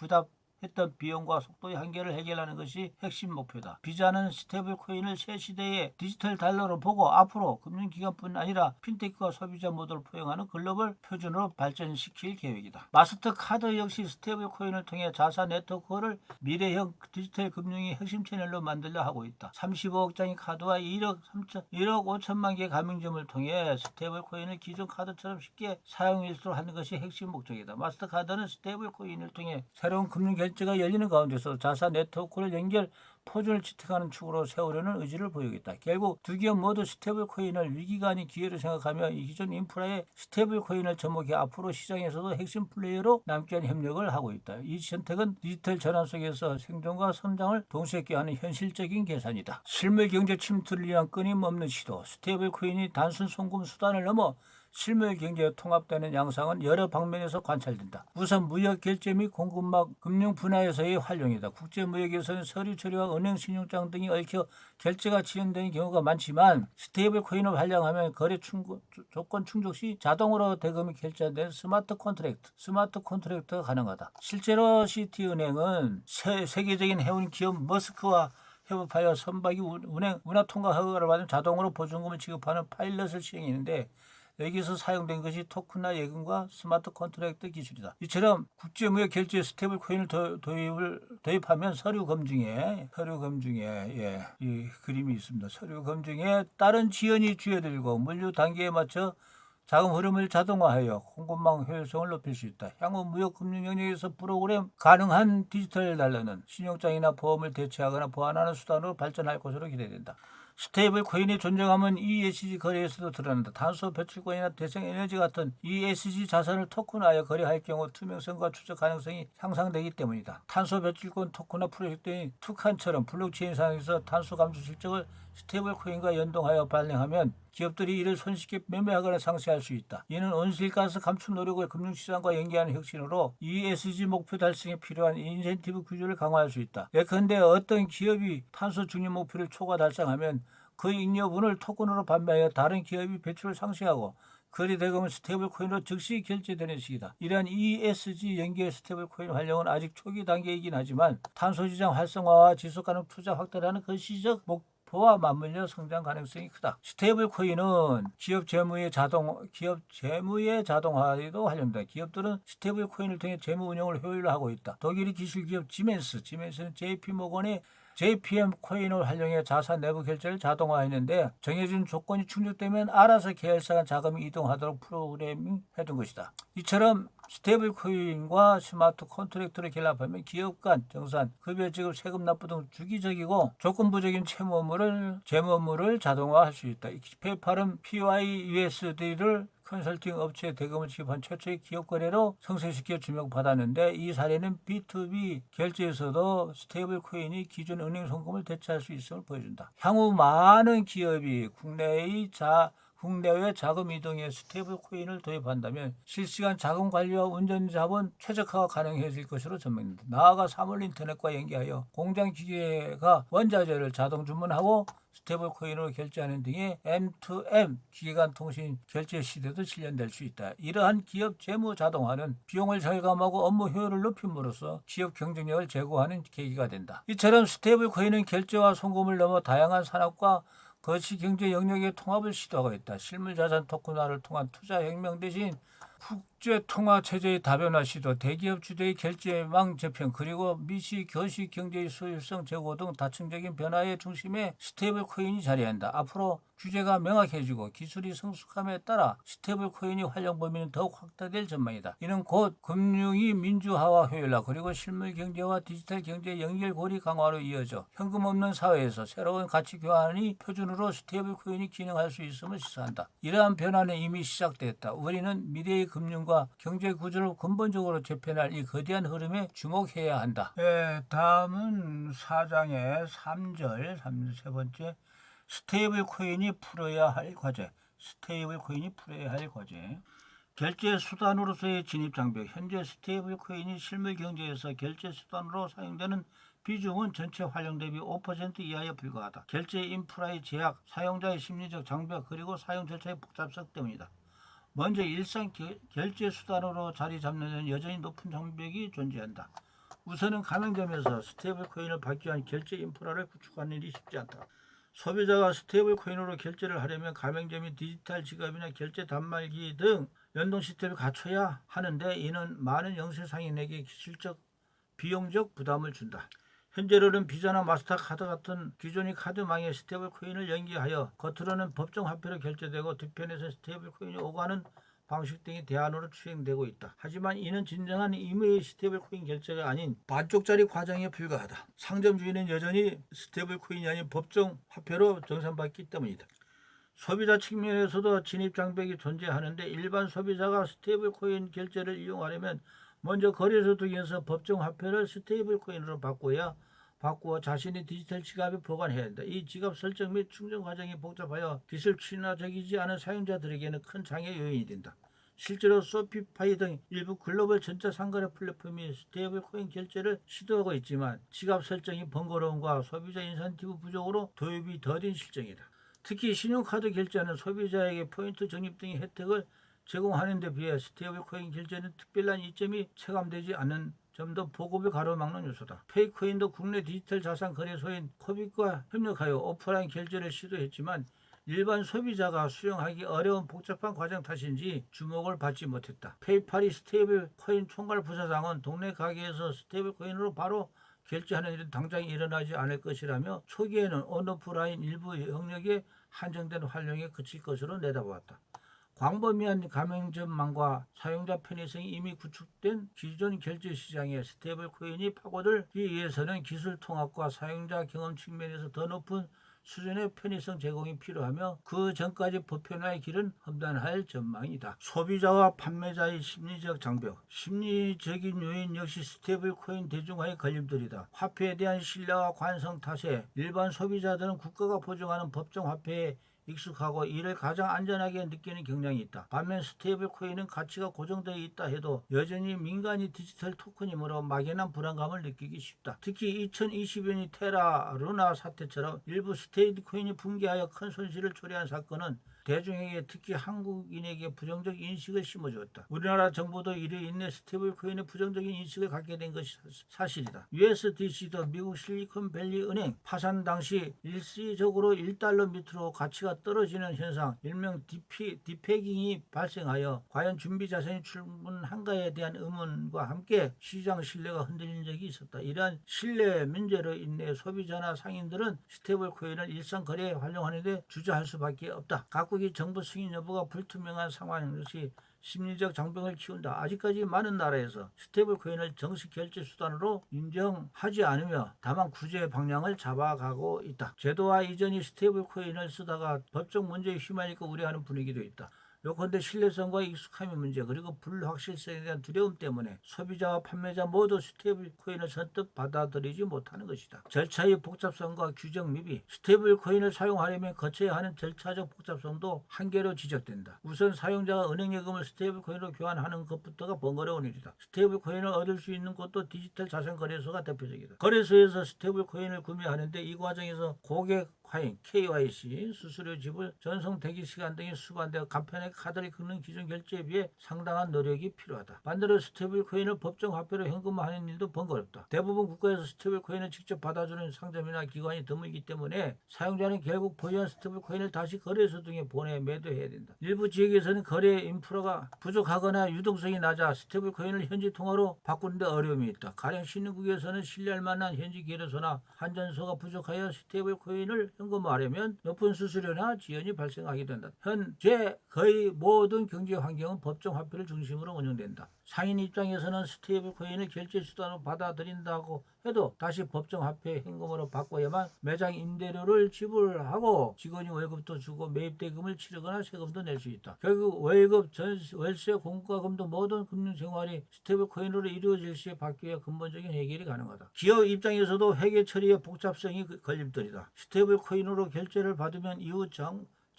했던 비용과 속도의 한계를 해결하는 것이 핵심 목표다. 비자는 스테이블 코인을 새 시대의 디지털 달러로 보고 앞으로 금융기관뿐 아니라 핀테크와 소비자 모두를 포용하는 글로벌 표준으로 발전시킬 계획이다. 마스터카드 역시 스테이블 코인을 통해 자사 네트워크를 미래형 디지털 금융의 핵심 채널로 만들려 하고 있다. 35억 장의 카드와 1억 5천만 개 가맹점을 통해 스테이블 코인을 기존 카드처럼 쉽게 사용할 수 있도록 하는 것이 핵심 목적이다. 마스터카드는 스테이블 코인을 통해 새로운 금융 결제가 열리는 가운데서 자사 네트워크를 연결 포준을 지탱하는 축으로 세우려는 의지를 보이겠다. 결국 두 기업 모두 스테이블 코인을 위기가 아닌 기회로 생각하며 이 기존 인프라에 스테이블 코인을 접목해 앞으로 시장에서도 핵심 플레이어로 남게 하는 협력을 하고 있다. 이 선택은 디지털 전환 속에서 생존과 성장을 동시에 꾀하는 현실적인 계산이다. 실물 경제 침투를 위한 끊임없는 시도, 스테이블 코인이 단순 송금 수단을 넘어 실물 경제에 통합되는 양상은 여러 방면에서 관찰된다. 우선 무역 결제 및 공급망 금융 분야에서의 활용이다. 국제 무역에서는 서류 처리와 은행 신용장 등이 얽혀 결제가 지연되는 경우가 많지만 스테이블 코인을 활용하면 거래 조건 충족 시 자동으로 대금이 결제된 스마트 컨트랙트가 가능하다. 실제로 시티은행은 세계적인 해운 기업 머스크와 협업하여 선박이 운하 통과 허가를 받은 자동으로 보증금을 지급하는 파일럿을 시행했는데 여기서 사용된 것이 토큰화 예금과 스마트 컨트랙트 기술이다. 이처럼 국제무역 결제에 스테이블 코인을 도입하면 서류 검증에 이 그림이 있습니다. 서류 검증에 따른 지연이 줄어들고 물류 단계에 맞춰 자금 흐름을 자동화하여 공급망 효율성을 높일 수 있다. 향후 무역 금융 영역에서 프로그램 가능한 디지털 달러는 신용장이나 보험을 대체하거나 보완하는 수단으로 발전할 것으로 기대된다. 스테이블 코인의 존재감은 ESG 거래에서도 드러난다. 탄소 배출권이나 대생에너지 같은 ESG 자산을 토큰화하여 거래할 경우 투명성과 추적 가능성이 향상되기 때문이다. 탄소 배출권 토큰화 프로젝트인 투칸처럼 블록체인상에서 탄소 감축 실적을 스테이블 코인과 연동하여 발행하면 기업들이 이를 손쉽게 매매하거나 상세할 수 있다. 이는 온실가스 감축 노력을 금융시장과 연계하는 혁신으로 ESG 목표 달성에 필요한 인센티브 구조를 강화할 수 있다. 예컨대 어떤 기업이 탄소 중립 목표를 초과 달성하면 그 잉여분을 토큰으로 판매하여 다른 기업이 배출을 상쇄하고 거래 대금은 스테이블 코인으로 즉시 결제되는 식이다. 이러한 ESG 연계 스테이블 코인 활용은 아직 초기 단계이긴 하지만 탄소시장 활성화와 지속가능 투자 확대라는 거시적 목표와 맞물려 성장 가능성이 크다. 스테이블 코인은 기업 재무의 자동화에도 활용된다. 기업들은 스테이블 코인을 통해 재무 운영을 효율화하고 있다. 독일의 기술 기업 지멘스는 JP모건의 JPM 코인을 활용해 자산 내부 결제를 자동화했는데 정해진 조건이 충족되면 알아서 계열사 간 자금이 이동하도록 프로그래밍 해둔 것이다. 이처럼 스테이블 코인과 스마트 컨트랙트를 결합하면 기업 간 정산, 급여 지급, 세금 납부 등 주기적이고 조건부적인 재무 업무를 자동화할 수 있다. 페이팔은 PYUSD를 컨설팅 업체에 대금을 지급한 최초의 기업 거래로 성사시켜 주목받았는데 이 사례는 B2B 결제에서도 스테이블 코인이 기존 은행 송금을 대체할 수 있음을 보여준다. 향후 많은 기업이 국내외 자금 이동에 스테이블 코인을 도입한다면 실시간 자금 관리와 운전 자본 최적화가 가능해질 것으로 전망된다. 나아가 사물 인터넷과 연계하여 공장 기계가 원자재를 자동 주문하고 스테이블 코인으로 결제하는 등의 M2M 기계간 통신 결제 시대도 실현될 수 있다. 이러한 기업 재무 자동화는 비용을 절감하고 업무 효율을 높임으로써 기업 경쟁력을 제고하는 계기가 된다. 이처럼 스테이블 코인은 결제와 송금을 넘어 다양한 산업과 거시 경제 영역의 통합을 시도하고 있다. 실물 자산 토큰화를 통한 투자 혁명 대신 국제 통화 체제의 다변화 시도, 대기업 주도의 결제망 재편, 그리고 미시 교시 경제의 소율성 제고 등 다층적인 변화의 중심에 스테이블 코인이 자리한다. 앞으로 규제가 명확해지고 기술이 성숙함에 따라 스테이블 코인의 활용 범위는 더욱 확대될 전망이다. 이는 곧 금융이 민주화와 효율화, 그리고 실물 경제와 디지털 경제의 연결고리 강화로 이어져 현금 없는 사회에서 새로운 가치 교환이 표준으로 스테이블 코인이 기능할 수 있음을 시사한다. 이러한 변화는 이미 시작됐다. 우리는 미래의 금융과 경제 구조를 근본적으로 재편할 이 거대한 흐름에 주목해야 한다. 다음은 4장의 3절, 세 번째. 스테이블 코인이 풀어야 할 과제. 스테이블 코인이 풀어야 할 과제. 결제 수단으로서의 진입 장벽. 현재 스테이블 코인이 실물 경제에서 결제 수단으로 사용되는 비중은 전체 활용 대비 5% 이하에 불과하다. 결제 인프라의 제약, 사용자의 심리적 장벽, 그리고 사용 절차의 복잡성 때문이다. 먼저 일상 결제 수단으로 자리 잡는 데는 여전히 높은 장벽이 존재한다. 우선은 가맹점에서 스테이블 코인을 받기 위한 결제 인프라를 구축하는 일이 쉽지 않다. 소비자가 스테이블 코인으로 결제를 하려면 가맹점이 디지털 지갑이나 결제 단말기 등 연동 시스템을 갖춰야 하는데, 이는 많은 영세 상인에게 실적 비용적 부담을 준다. 현재로는 비자나 마스터카드 같은 기존의 카드망에 스테이블 코인을 연계하여 겉으로는 법정 화폐로 결제되고 뒤편에서 스테이블 코인이 오가는 방식 등이 대안으로 추행되고 있다. 하지만 이는 진정한 의미의 스테이블 코인 결제가 아닌 반쪽짜리 과정에 불과하다. 상점 주인은 여전히 스테이블 코인이 아닌 법정 화폐로 정산받기 때문이다. 소비자 측면에서도 진입 장벽이 존재하는데, 일반 소비자가 스테이블 코인 결제를 이용하려면 먼저 거래소 등에서 법정 화폐를 스테이블 코인으로 바꾸어 자신의 디지털 지갑에 보관해야 한다. 이 지갑 설정 및 충전 과정이 복잡하여 기술 친화적이지 않은 사용자들에게는 큰 장애 요인이 된다. 실제로 소피파이 등 일부 글로벌 전자상거래 플랫폼이 스테이블 코인 결제를 시도하고 있지만 지갑 설정이 번거로움과 소비자 인센티브 부족으로 도입이 더딘 실정이다. 특히 신용카드 결제는 소비자에게 포인트 적립 등의 혜택을 제공하는 데 비해 스테이블 코인 결제는 특별한 이점이 체감되지 않는 점도 보급을 가로막는 요소다. 페이코인도 국내 디지털 자산 거래소인 코빅과 협력하여 오프라인 결제를 시도했지만 일반 소비자가 수용하기 어려운 복잡한 과정 탓인지 주목을 받지 못했다. 페이팔이 스테이블 코인 총괄 부사장은 동네 가게에서 스테이블 코인으로 바로 결제하는 일은 당장 일어나지 않을 것이라며 초기에는 온오프라인 일부 영역에 한정된 활용에 그칠 것으로 내다보았다. 광범위한 가맹점망과 사용자 편의성이 이미 구축된 기존 결제 시장에 스테이블 코인이 파고들기 위해서는 기술 통합과 사용자 경험 측면에서 더 높은 수준의 편의성 제공이 필요하며, 그 전까지 보편화의 길은 험난할 전망이다. 소비자와 판매자의 심리적 장벽. 심리적인 요인 역시 스테이블 코인 대중화의 걸림돌이다. 화폐에 대한 신뢰와 관성 탓에 일반 소비자들은 국가가 보증하는 법정 화폐에 익숙하고 이를 가장 안전하게 느끼는 경향이 있다. 반면 스테이블 코인은 가치가 고정되어 있다 해도 여전히 민간이 디지털 토큰이므로 막연한 불안감을 느끼기 쉽다. 특히 2020년이 테라 루나 사태처럼 일부 스테이블 코인이 붕괴하여 큰 손실을 초래한 사건은 대중에게, 특히 한국인에게 부정적 인식을 심어주었다. 우리나라 정부도 이를 인해 스테이블 코인의 부정적인 인식을 갖게 된 것이 사실이다. USDC도 미국 실리콘밸리 은행 파산 당시 일시적으로 1달러 밑으로 가치가 떨어지는 현상, 일명 디페깅이 발생하여 과연 준비 자산이 충분한가에 대한 의문과 함께 시장 신뢰가 흔들린 적이 있었다. 이러한 신뢰 문제로 인해 소비자나 상인들은 스테이블 코인을 일상 거래에 활용하는 데 주저할 수밖에 없다. 각국의 정부 승인 여부가 불투명한 상황이 심리적 장벽을 키운다. 아직까지 많은 나라에서 스테이블 코인을 정식 결제 수단으로 인정하지 않으며 다만 구제 방향을 잡아가고 있다. 제도화 이전이 스테이블 코인을 쓰다가 법적 문제에 휘말릴까 우려하는 분위기도 있다. 요컨대 신뢰성과 익숙함의 문제, 그리고 불확실성에 대한 두려움 때문에 소비자와 판매자 모두 스테이블 코인을 선뜻 받아들이지 못하는 것이다. 절차의 복잡성과 규정 미비. 스테이블 코인을 사용하려면 거쳐야 하는 절차적 복잡성도 한계로 지적된다. 우선 사용자가 은행 예금을 스테이블 코인으로 교환하는 것부터가 번거로운 일이다. 스테이블 코인을 얻을 수 있는 곳도 디지털 자산 거래소가 대표적이다. 거래소에서 스테이블 코인을 구매하는데 이 과정에서 고객 과잉, KYC, 수수료 지불, 전송 대기 시간 등이 수반되어 간편하게 카드를 긁는 기존 결제에 비해 상당한 노력이 필요하다. 반대로 스테이블 코인을 법정 화폐로 현금화하는 일도 번거롭다. 대부분 국가에서 스테이블 코인을 직접 받아주는 상점이나 기관이 드물기 때문에 사용자는 결국 보유한 스테이블 코인을 다시 거래소 등에 보내 매도해야 된다. 일부 지역에서는 거래 인프라가 부족하거나 유동성이 낮아 스테이블 코인을 현지 통화로 바꾸는데 어려움이 있다. 가령 신흥국에서는 신뢰할 만한 현지 거래소나 환전소가 부족하여 스테이블 코인을 현금화하려면 높은 수수료나 지연이 발생하게 된다. 현재 거의 모든 경제 환경은 법정 화폐를 중심으로 운영된다. 상인 입장에서는 스테이블 코인을 결제 수단으로 받아들인다고 해도 다시 법정 화폐 현금으로 바꿔야만 매장 임대료를 지불하고 직원이 월급도 주고 매입 대금을 치르거나 세금도 낼 수 있다. 결국 월급, 월세, 공과금도 모든 금융생활이 스테이블 코인으로 이루어질 시에 바뀌어야 근본적인 해결이 가능하다. 기업 입장에서도 회계 처리의 복잡성이 걸림돌이다. 스테이블 코인으로 결제를 받으면 이후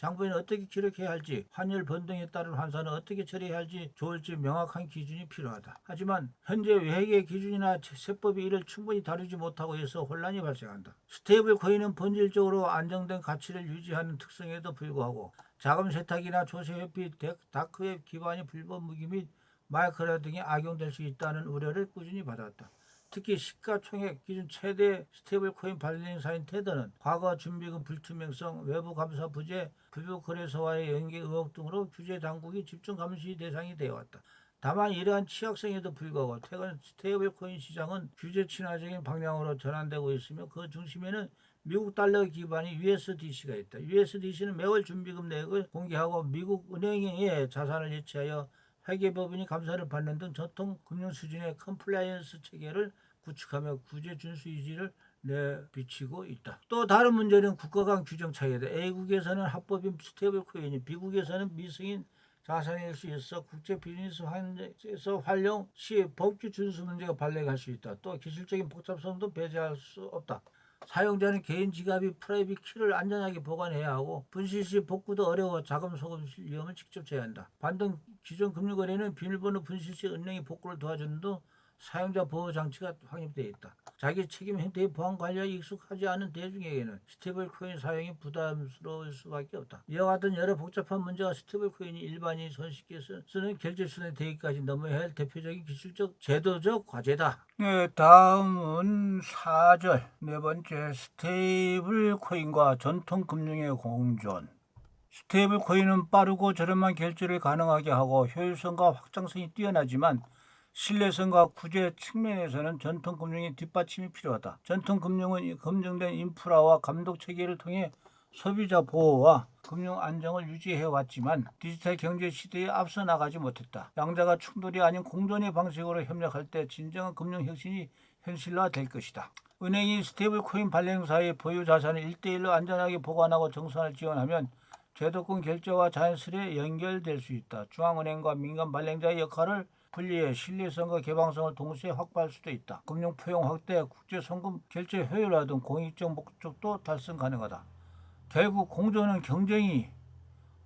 장부에는 어떻게 기록해야 할지, 환율 변동에 따른 환산은 어떻게 처리해야 할지 좋을지 명확한 기준이 필요하다. 하지만 현재 회계 기준이나 세법이 이를 충분히 다루지 못하고 있어 혼란이 발생한다. 스테이블 코인은 본질적으로 안정된 가치를 유지하는 특성에도 불구하고 자금 세탁이나 조세회피, 다크웹 기반의 불법 무기 및 마이크로 등이 악용될 수 있다는 우려를 꾸준히 받았다. 특히 시가총액 기준 최대 스테이블 코인 발행사인 테더는 과거 준비금 불투명성, 외부 감사 부재, 불법 거래소와의 연계 의혹 등으로 규제 당국이 집중 감시 대상이 되어왔다. 다만 이러한 취약성에도 불구하고 최근 스테이블 코인 시장은 규제 친화적인 방향으로 전환되고 있으며 그 중심에는 미국 달러 기반의 USDC가 있다. USDC는 매월 준비금 내역을 공개하고 미국 은행의 자산을 해체하여 회계법인이 감사를 받는 등 전통 금융 수준의 컴플라이언스 체계를 구축하며 구제 준수 유지를 내비치고 있다. 또 다른 문제는 국가 간 규정 차이다. A국에서는 합법인 스테이블 코인이 B국에서는 미승인 자산일 수 있어 국제 비즈니스 활용 시 법규 준수 문제가 발생할 수 있다. 또 기술적인 복잡성도 배제할 수 없다. 사용자는 개인 지갑이 프라이빗 키를 안전하게 보관해야 하고 분실 시 복구도 어려워 자금 소금 위험을 직접 져야 한다. 반면 기존 금융거래는 비밀번호 분실 시 은행이 복구를 도와주는 등 사용자 보호 장치가 확립되어 있다. 자기 책임 형태의 보안 관리에 익숙하지 않은 대중에게는 스테이블 코인 사용이 부담스러울 수밖에 없다. 이와 같은 여러 복잡한 문제가 스테이블 코인이 일반인이 손쉽게 쓰는 결제 수단이 되기까지 넘어야 할 대표적인 기술적 제도적 과제다. 네, 다음은 4절 네 번째 스테이블 코인과 전통 금융의 공존. 스테이블 코인은 빠르고 저렴한 결제를 가능하게 하고 효율성과 확장성이 뛰어나지만 신뢰성과 구제 측면에서는 전통금융의 뒷받침이 필요하다. 전통금융은 검증된 인프라와 감독 체계를 통해 소비자 보호와 금융 안정을 유지해왔지만 디지털 경제 시대에 앞서 나가지 못했다. 양자가 충돌이 아닌 공존의 방식으로 협력할 때 진정한 금융 혁신이 현실화될 것이다. 은행이 스테이블 코인 발행사의 보유 자산을 1대1로 안전하게 보관하고 정산을 지원하면 제도권 결제와 자연스레 연결될 수 있다. 중앙은행과 민간 발행자의 역할을 분리해 신뢰성과 개방성을 동시에 확보할 수도 있다. 금융 포용 확대, 국제 송금 결제 효율화 등 공익적 목적도 달성 가능하다. 결국 공존은 경쟁이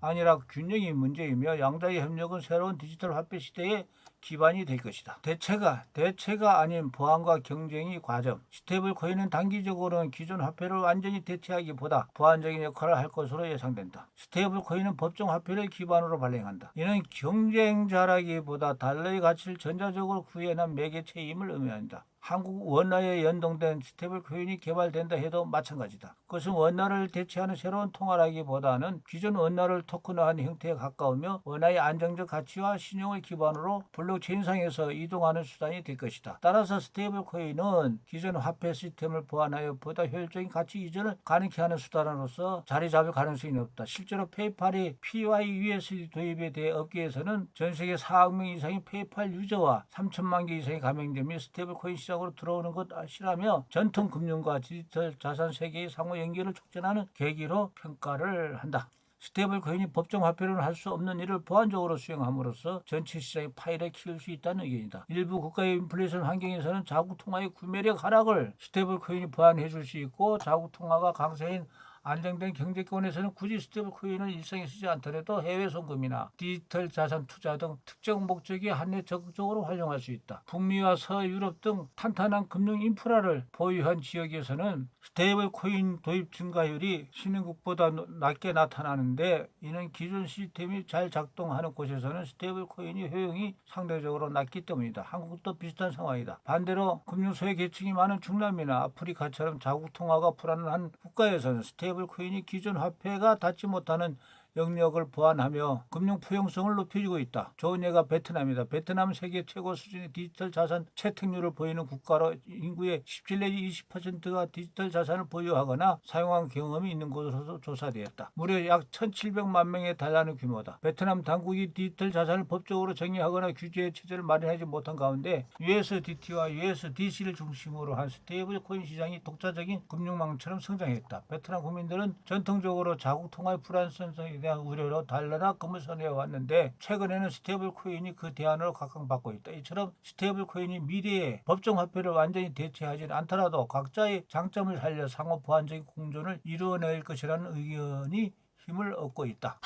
아니라 균형이 문제이며 양자의 협력은 새로운 디지털 화폐 시대의 기반이 될 것이다. 대체가 아닌 보안과 경쟁의 과정. 스테이블 코인은 단기적으로는 기존 화폐를 완전히 대체하기보다 보완적인 역할을 할 것으로 예상된다. 스테이블 코인은 법정 화폐를 기반으로 발행한다. 이는 경쟁자라기보다 달러의 가치를 전자적으로 구현한 매개체임을 의미한다. 한국 원화에 연동된 스테이블 코인이 개발된다 해도 마찬가지다. 그것은 원화를 대체하는 새로운 통화라기보다는 기존 원화를 토큰화한 형태에 가까우며 원화의 안정적 가치와 신용을 기반으로 블록체인상에서 이동하는 수단이 될 것이다. 따라서 스테이블 코인은 기존 화폐 시스템을 보완하여 보다 효율적인 가치 이전을 가능케 하는 수단으로서 자리 잡을 가능성이 높다. 실제로 페이팔이 PYUSD 도입에 대해 업계에서는 전 세계 4억 명 이상의 페이팔 유저와 3천만 개 이상의 가맹점이 스테이블 코인 시장으로 들어오는 것이라며 전통 금융과 디지털 자산 세계의 상호 연결을 촉진하는 계기로 평가를 한다. 스테이블 코인이 법정 화폐로는 할 수 없는 일을 보완적으로 수행함으로써 전체 시장의 파이를 키울 수 있다는 의견이다. 일부 국가의 인플레이션 환경에서는 자국 통화의 구매력 하락을 스테이블 코인이 보완해 줄 수 있고 자국 통화가 강세인 안정된 경제권에서는 굳이 스테이블 코인을 일상에 쓰지 않더라도 해외 송금이나 디지털 자산 투자 등 특정 목적에 한해 적극적으로 활용할 수 있다. 북미와 서유럽 등 탄탄한 금융 인프라를 보유한 지역에서는 스테이블 코인 도입 증가율이 신흥국보다 낮게 나타나는데, 이는 기존 시스템이 잘 작동하는 곳에서는 스테이블 코인이 효용이 상대적으로 낮기 때문이다. 한국도 비슷한 상황이다. 반대로 금융소외 계층이 많은 중남미나 아프리카처럼 자국 통화가 불안한 국가에서는 스테이블 코인이 기존 화폐가 닿지 못하는 영역을 보완하며 금융 포용성을 높여주고 있다. 좋은 예가 베트남이다. 베트남은 세계 최고 수준의 디지털 자산 채택률을 보이는 국가로 인구의 17 내지 20%가 디지털 자산을 보유하거나 사용한 경험이 있는 것으로 조사되었다. 무려 약 1,700만 명에 달하는 규모다. 베트남 당국이 디지털 자산을 법적으로 정의하거나 규제 체제를 마련하지 못한 가운데 USDT와 USDC를 중심으로 한 스테이블 코인 시장이 독자적인 금융망처럼 성장했다. 베트남 국민들은 전통적으로 자국 통화의 불안성에 대한 우려로 달러나 금을 선호해왔는데, 최근에는 스테이블 코인이 그 대안으로 각광받고 있다. 이처럼 스테이블 코인이 미래의 법정 화폐를 완전히 대체하지는 않더라도 각자의 장점을 살려 상호 보완적인 공존을 이루어낼 것이라는 의견이 힘을 얻고 있다.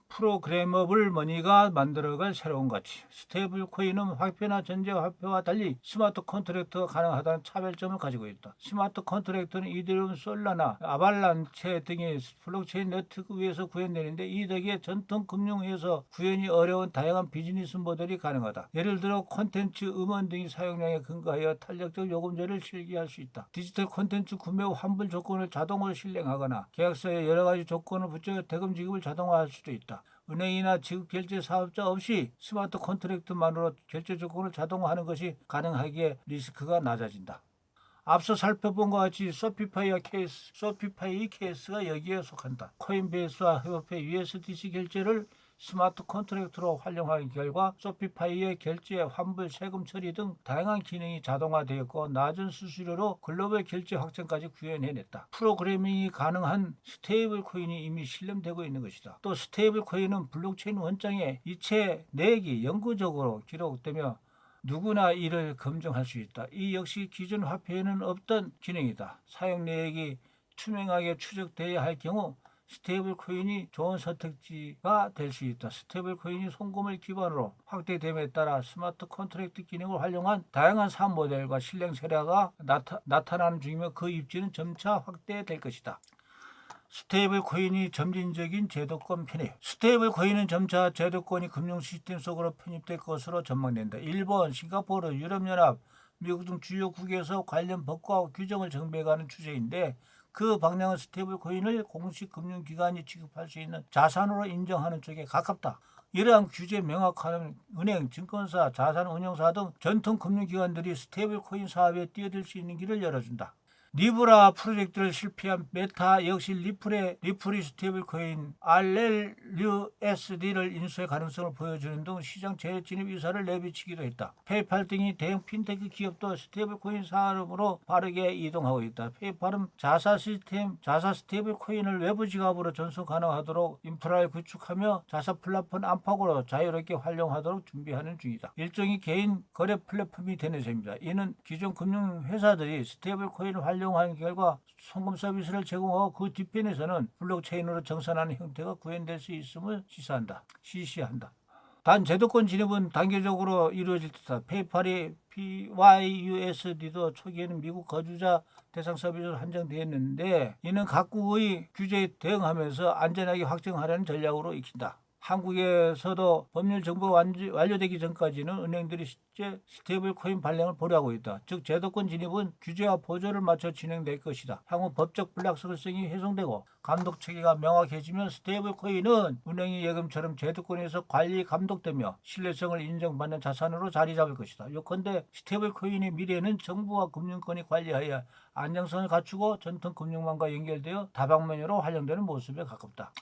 프로그래머블 머니가 만들어갈 새로운 가치. 스테이블 코인은 화폐나 전제 화폐와 달리 스마트 컨트랙트가 가능하다는 차별점을 가지고 있다. 스마트 컨트랙트는 이더리움, 솔라나, 아발란체 등의 블록체인 네트워크 위에서 구현되는데, 이 덕에 전통 금융에서 구현이 어려운 다양한 비즈니스 모델이 가능하다. 예를 들어 콘텐츠, 음원 등의 사용량에 근거하여 탄력적 요금제를 실기할 수 있다. 디지털 콘텐츠 구매 후 환불 조건을 자동으로 실행하거나 계약서에 여러 가지 조건을 붙여 대금 지급을 자동화할 수도 있다. 은행이나 지급 결제 사업자 없이 스마트 컨트랙트만으로 결제 조건을 자동화하는 것이 가능하기에 리스크가 낮아진다. 앞서 살펴본 것 같이 소피파이 케이스가 여기에 속한다. 코인베이스와 협업해 USDC 결제를 스마트 컨트랙트로 활용한 결과 소피파이의 결제, 환불, 세금 처리 등 다양한 기능이 자동화되었고, 낮은 수수료로 글로벌 결제 확장까지 구현해냈다. 프로그래밍이 가능한 스테이블 코인이 이미 실현되고 있는 것이다. 또 스테이블 코인은 블록체인 원장에 이체 내역이 영구적으로 기록되며 누구나 이를 검증할 수 있다. 이 역시 기존 화폐에는 없던 기능이다. 사용 내역이 투명하게 추적되어야 할 경우 스테이블 코인이 좋은 선택지가 될 수 있다. 스테이블 코인이 송금을 기반으로 확대됨에 따라 스마트 컨트랙트 기능을 활용한 다양한 사업 모델과 실행 세례가 나타나는 중이며, 그 입지는 점차 확대될 것이다. 스테이블 코인이 점진적인 제도권 편입. 스테이블 코인은 점차 제도권이 금융 시스템 속으로 편입될 것으로 전망된다. 일본, 싱가포르, 유럽연합, 미국 등 주요국에서 관련 법과 규정을 정비해가는 추세인데, 그 방향은 스테이블 코인을 공식 금융기관이 취급할 수 있는 자산으로 인정하는 쪽에 가깝다. 이러한 규제 명확하면 은행, 증권사, 자산운용사 등 전통 금융기관들이 스테이블 코인 사업에 뛰어들 수 있는 길을 열어준다. 리브라 프로젝트를 실패한 메타 역시 리플이 스테이블 코인 RLUSD를 인수할 가능성을 보여주는 등 시장 재진입 의사를 내비치기도 했다. 페이팔 등이 대형 핀테크 기업도 스테이블 코인 산업으로 빠르게 이동하고 있다. 페이팔은 자사 스테이블 코인을 외부 지갑으로 전송 가능하도록 인프라를 구축하며 자사 플랫폼 안팎으로 자유롭게 활용하도록 준비하는 중이다. 일종의 개인 거래 플랫폼이 되는 셈입니다. 이는 기존 금융 회사들이 스테이블 코인을 활용한 결과 송금 서비스를 제공하고 그 뒤편에서는 블록체인으로 정산하는 형태가 구현될 수 있음을 시시한다. 단 제도권 진입은 단계적으로 이루어질 듯하다. 페이팔이 PYUSD도 초기에는 미국 거주자 대상 서비스로 한정되었는데, 이는 각국의 규제에 대응하면서 안전하게 확정하려는 전략으로 익힌다. 한국에서도 법률 정보가 완료되기 전까지는 은행들이 실제 스테이블 코인 발행을 보류하고 있다. 즉 제도권 진입은 규제와 보조를 맞춰 진행될 것이다. 향후 법적 불확실성이 훼손되고 감독 체계가 명확해지면 스테이블 코인은 은행의 예금처럼 제도권에서 관리 감독되며 신뢰성을 인정받는 자산으로 자리 잡을 것이다. 요컨대 스테이블 코인의 미래는 정부와 금융권이 관리하여 안정성을 갖추고 전통 금융망과 연결되어 다방면으로 활용되는 모습에 가깝다.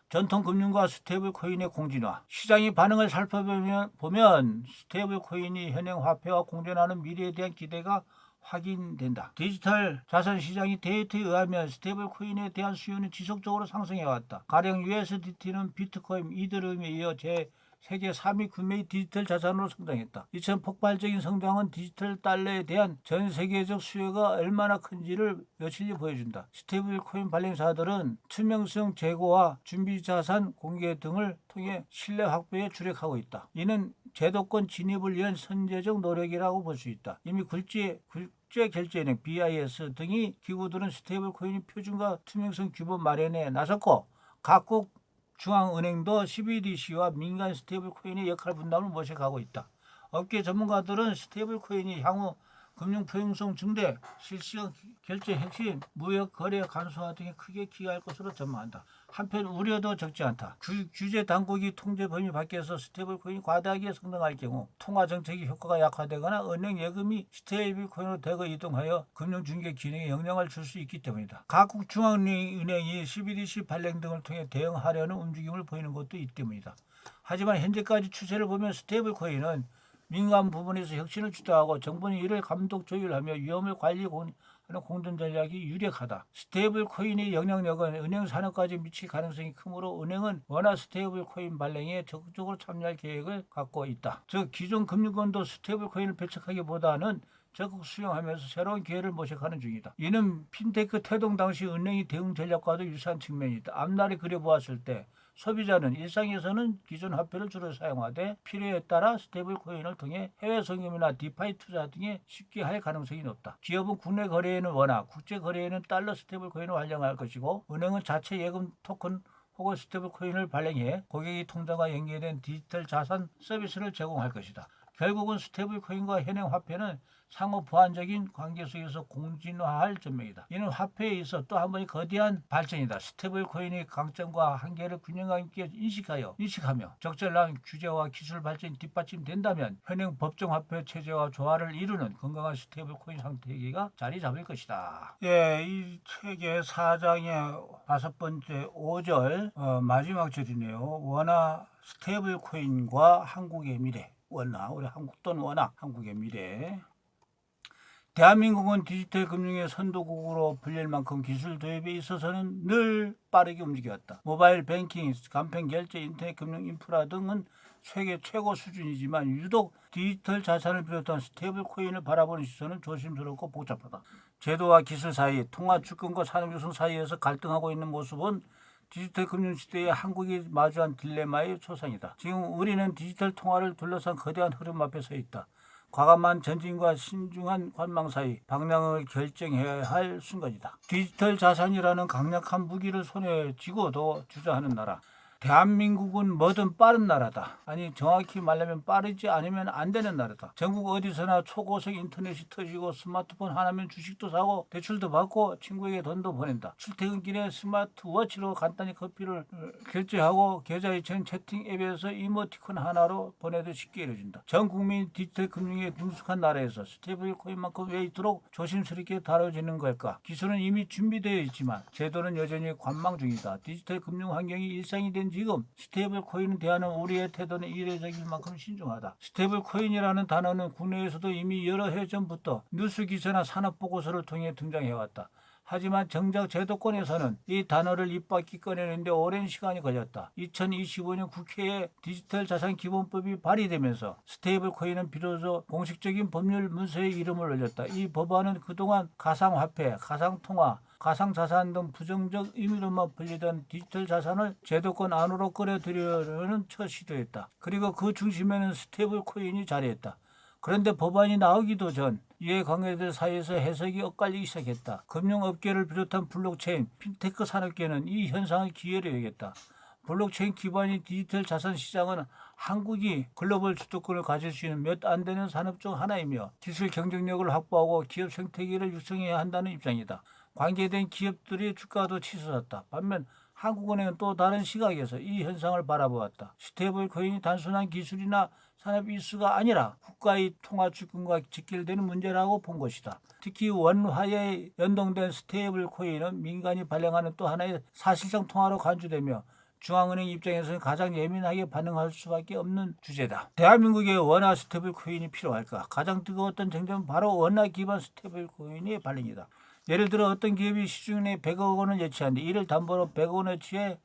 전통 금융과 스테이블 코인의 공진화. 시장의 반응을 살펴보면 스테이블 코인이 현행 화폐와 공존하는 미래에 대한 기대가 확인된다. 디지털 자산 시장이 데이터에 의하면 스테이블 코인에 대한 수요는 지속적으로 상승해왔다. 가령 USDT는 비트코인, 이더리움에 이어 세계 3위 구매의 디지털 자산으로 성장했다. 이처럼 폭발적인 성장은 디지털 달러에 대한 전 세계적 수요가 얼마나 큰지를 며칠이 보여준다. 스테이블 코인 발행사들은 투명성 제고와 준비 자산 공개 등을 통해 신뢰 확보에 주력하고 있다. 이는 제도권 진입을 위한 선제적 노력이라고 볼 수 있다. 이미 국제결제은행 BIS 등이 기구들은 스테이블 코인의 표준과 투명성 규범 마련에 나섰고 각국 중앙은행도 CBDC와 민간 스테이블 코인의 역할 분담을 모색하고 있다. 업계 전문가들은 스테이블 코인이 향후 금융 포용성 증대, 실시간 결제 혁신, 무역 거래 간소화 등에 크게 기여할 것으로 전망한다. 한편 우려도 적지 않다. 규제 당국이 통제 범위 밖에서 스테이블 코인이 과다하게 성장할 경우 통화 정책의 효과가 약화되거나 은행 예금이 스테이블 코인으로 대거 이동하여 금융 중개 기능에 영향을 줄 수 있기 때문이다. 각국 중앙은행이 CBDC 발행 등을 통해 대응하려는 움직임을 보이는 것도 이 때문이다. 하지만 현재까지 추세를 보면 스테이블 코인은 민간 부분에서 혁신을 주도하고 정부는 이를 감독 조율하며 위험을 관리하는 공존 전략이 유력하다. 스테이블 코인의 영향력은 은행 산업까지 미칠 가능성이 크므로 은행은 워낙 스테이블 코인 발행에 적극적으로 참여할 계획을 갖고 있다. 즉 기존 금융권도 스테이블 코인을 배척하기보다는 적극 수용하면서 새로운 기회를 모색하는 중이다. 이는 핀테크 태동 당시 은행의 대응 전략과도 유사한 측면이 있다. 앞날에 그려보았을 때 소비자는 일상에서는 기존 화폐를 주로 사용하되 필요에 따라 스테이블 코인을 통해 해외 송금이나 디파이 투자 등에 쉽게 할 가능성이 높다. 기업은 국내 거래에는 원화, 국제 거래에는 달러 스테이블 코인을 활용할 것이고 은행은 자체 예금 토큰 혹은 스테이블 코인을 발행해 고객의 통장과 연계된 디지털 자산 서비스를 제공할 것이다. 결국은 스테이블 코인과 현행 화폐는 상호 보완적인 관계 속에서 공진화할 전망이다. 이는 화폐에 있어 또 한 번의 거대한 발전이다. 스테이블 코인의 강점과 한계를 균형 있게 인식하며 적절한 규제와 기술 발전이 뒷받침된다면 현행 법정 화폐 체제와 조화를 이루는 건강한 스테이블 코인 상태계가 자리 잡을 것이다. 예, 이 책의 4장의 5번째 5절 마지막 절이네요. 원화 스테이블 코인과 한국의 미래. 원화, 우리 한국 돈 원화, 한국의 미래. 대한민국은 디지털 금융의 선도국으로 불릴 만큼 기술 도입에 있어서는 늘 빠르게 움직여왔다. 모바일 뱅킹, 간편 결제, 인터넷 금융 인프라 등은 세계 최고 수준이지만 유독 디지털 자산을 비롯한 스테이블 코인을 바라보는 시선은 조심스럽고 복잡하다. 제도와 기술 사이, 통화 주권과 산업 유승 사이에서 갈등하고 있는 모습은 디지털 금융 시대에 한국이 마주한 딜레마의 초상이다. 지금 우리는 디지털 통화를 둘러싼 거대한 흐름 앞에 서 있다. 과감한 전진과 신중한 관망 사이 방향을 결정해야 할 순간이다. 디지털 자산이라는 강력한 무기를 손에 쥐고도 주저하는 나라. 대한민국은 뭐든 빠른 나라다. 아니 정확히 말하면 빠르지 않으면 안 되는 나라다. 전국 어디서나 초고속 인터넷이 터지고 스마트폰 하나면 주식도 사고 대출도 받고 친구에게 돈도 보낸다. 출퇴근길에 스마트워치로 간단히 커피를 결제하고 계좌 이체는 채팅 앱에서 이모티콘 하나로 보내도 쉽게 이루어진다. 전 국민 디지털 금융에 능숙한 나라에서 스테이블 코인만큼 왜 이토록 조심스럽게 다뤄지는 걸까? 기술은 이미 준비되어 있지만 제도는 여전히 관망 중이다. 디지털 금융 환경이 일상이 된 지금 스테이블 코인을 대하는 우리의 태도는 이례적일 만큼 신중하다. 스테이블 코인이라는 단어는 국내에서도 이미 여러 해 전부터 뉴스 기사나 산업 보고서를 통해 등장해왔다. 하지만 정작 제도권에서는 이 단어를 입 밖에 꺼내는데 오랜 시간이 걸렸다. 2025년 국회에 디지털 자산 기본법이 발의되면서 스테이블 코인은 비로소 공식적인 법률 문서에 이름을 올렸다. 이 법안은 그동안 가상화폐, 가상통화, 가상자산 등 부정적 의미로만 불리던 디지털 자산을 제도권 안으로 끌어들이려는 첫 시도였다. 그리고 그 중심에는 스테이블 코인이 자리했다. 그런데 법안이 나오기도 전 이해관계자들 사이에서 해석이 엇갈리기 시작했다. 금융업계를 비롯한 블록체인, 핀테크 산업계는 이 현상을 기회로 여겼다. 블록체인 기반의 디지털 자산 시장은 한국이 글로벌 주도권을 가질 수 있는 몇 안 되는 산업 중 하나이며 기술 경쟁력을 확보하고 기업 생태계를 육성해야 한다는 입장이다. 관계된 기업들의 주가도 치솟았다. 반면 한국은행은 또 다른 시각에서 이 현상을 바라보았다. 스테이블 코인이 단순한 기술이나 산업 이슈가 아니라 국가의 통화 주권과 직결되는 문제라고 본 것이다. 특히 원화에 연동된 스테이블 코인은 민간이 발행하는 또 하나의 사실상 통화로 간주되며 중앙은행 입장에서는 가장 예민하게 반응할 수밖에 없는 주제다. 대한민국에 원화 스테이블 코인이 필요할까? 가장 뜨거웠던 쟁점은 바로 원화 기반 스테이블 코인의 발행이다. 예를 들어 어떤 기업이 시중에 100억 원을 예치하는데 이를 담보로 100억 원어치의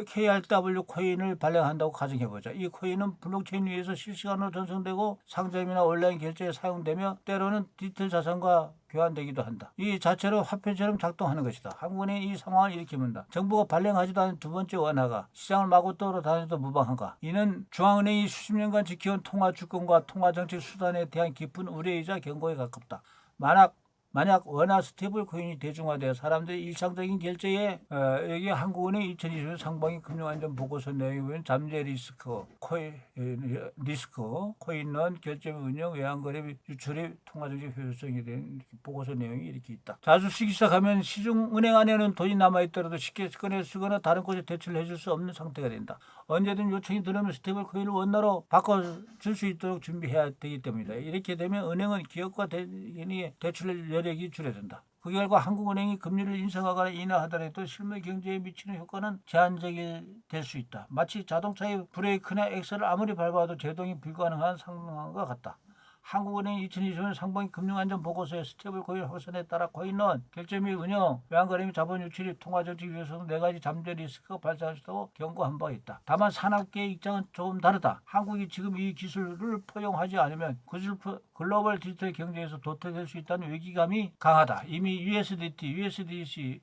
KRW 코인을 발행한다고 가정해보자. 이 코인은 블록체인 위에서 실시간으로 전송되고 상점이나 온라인 결제에 사용되며 때로는 디지털 자산과 교환되기도 한다. 이 자체로 화폐처럼 작동하는 것이다. 한국은행이 이 상황을 이렇게 묻는다. 정부가 발행하지도 않은 두 번째 원화가 시장을 마구 떠돌아다녀도 무방한가? 이는 중앙은행이 수십 년간 지켜온 통화 주권과 통화 정책 수단에 대한 깊은 우려이자 경고에 가깝다. 만약 원화 스테이블 코인이 대중화되어 사람들의 일상적인 결제에 여기 한국은행 2020년 상반기 금융안전 보고서 내용에 보면 잠재 리스크, 코인런 결제 운영, 외환거래 유출입, 통화정책 효율성에 대한 보고서 내용이 이렇게 있다. 자주 쓰기 시작하면 시중은행 안에는 돈이 남아있더라도 쉽게 꺼내 쓰거나 다른 곳에 대출을 해줄 수 없는 상태가 된다. 언제든 요청이 들어오면 스테이블 코인을 원화로 바꿔줄 수 있도록 준비해야 되기 때문이다. 이렇게 되면 은행은 기업과 개인이 대출 여력이 줄어든다. 그 결과 한국은행이 금리를 인상하거나 인하하더라도 실물 경제에 미치는 효과는 제한적일 수 있다. 마치 자동차의 브레이크나 엑셀을 아무리 밟아도 제동이 불가능한 상황과 같다. 한국은행이 2020년 상반기 금융안전보고서에 스테이블 코인 확산에 따라 코인은 결제 및 운영, 외환거래 및 자본 유출입, 통화정책 위해서는 4가지 잠재 리스크가 발생할 수 있다고 경고한 바 있다. 다만 산업계의 입장은 조금 다르다. 한국이 지금 이 기술을 포용하지 않으면 글로벌 디지털 경제에서 도태될 수 있다는 위기감이 강하다. 이미 USDC,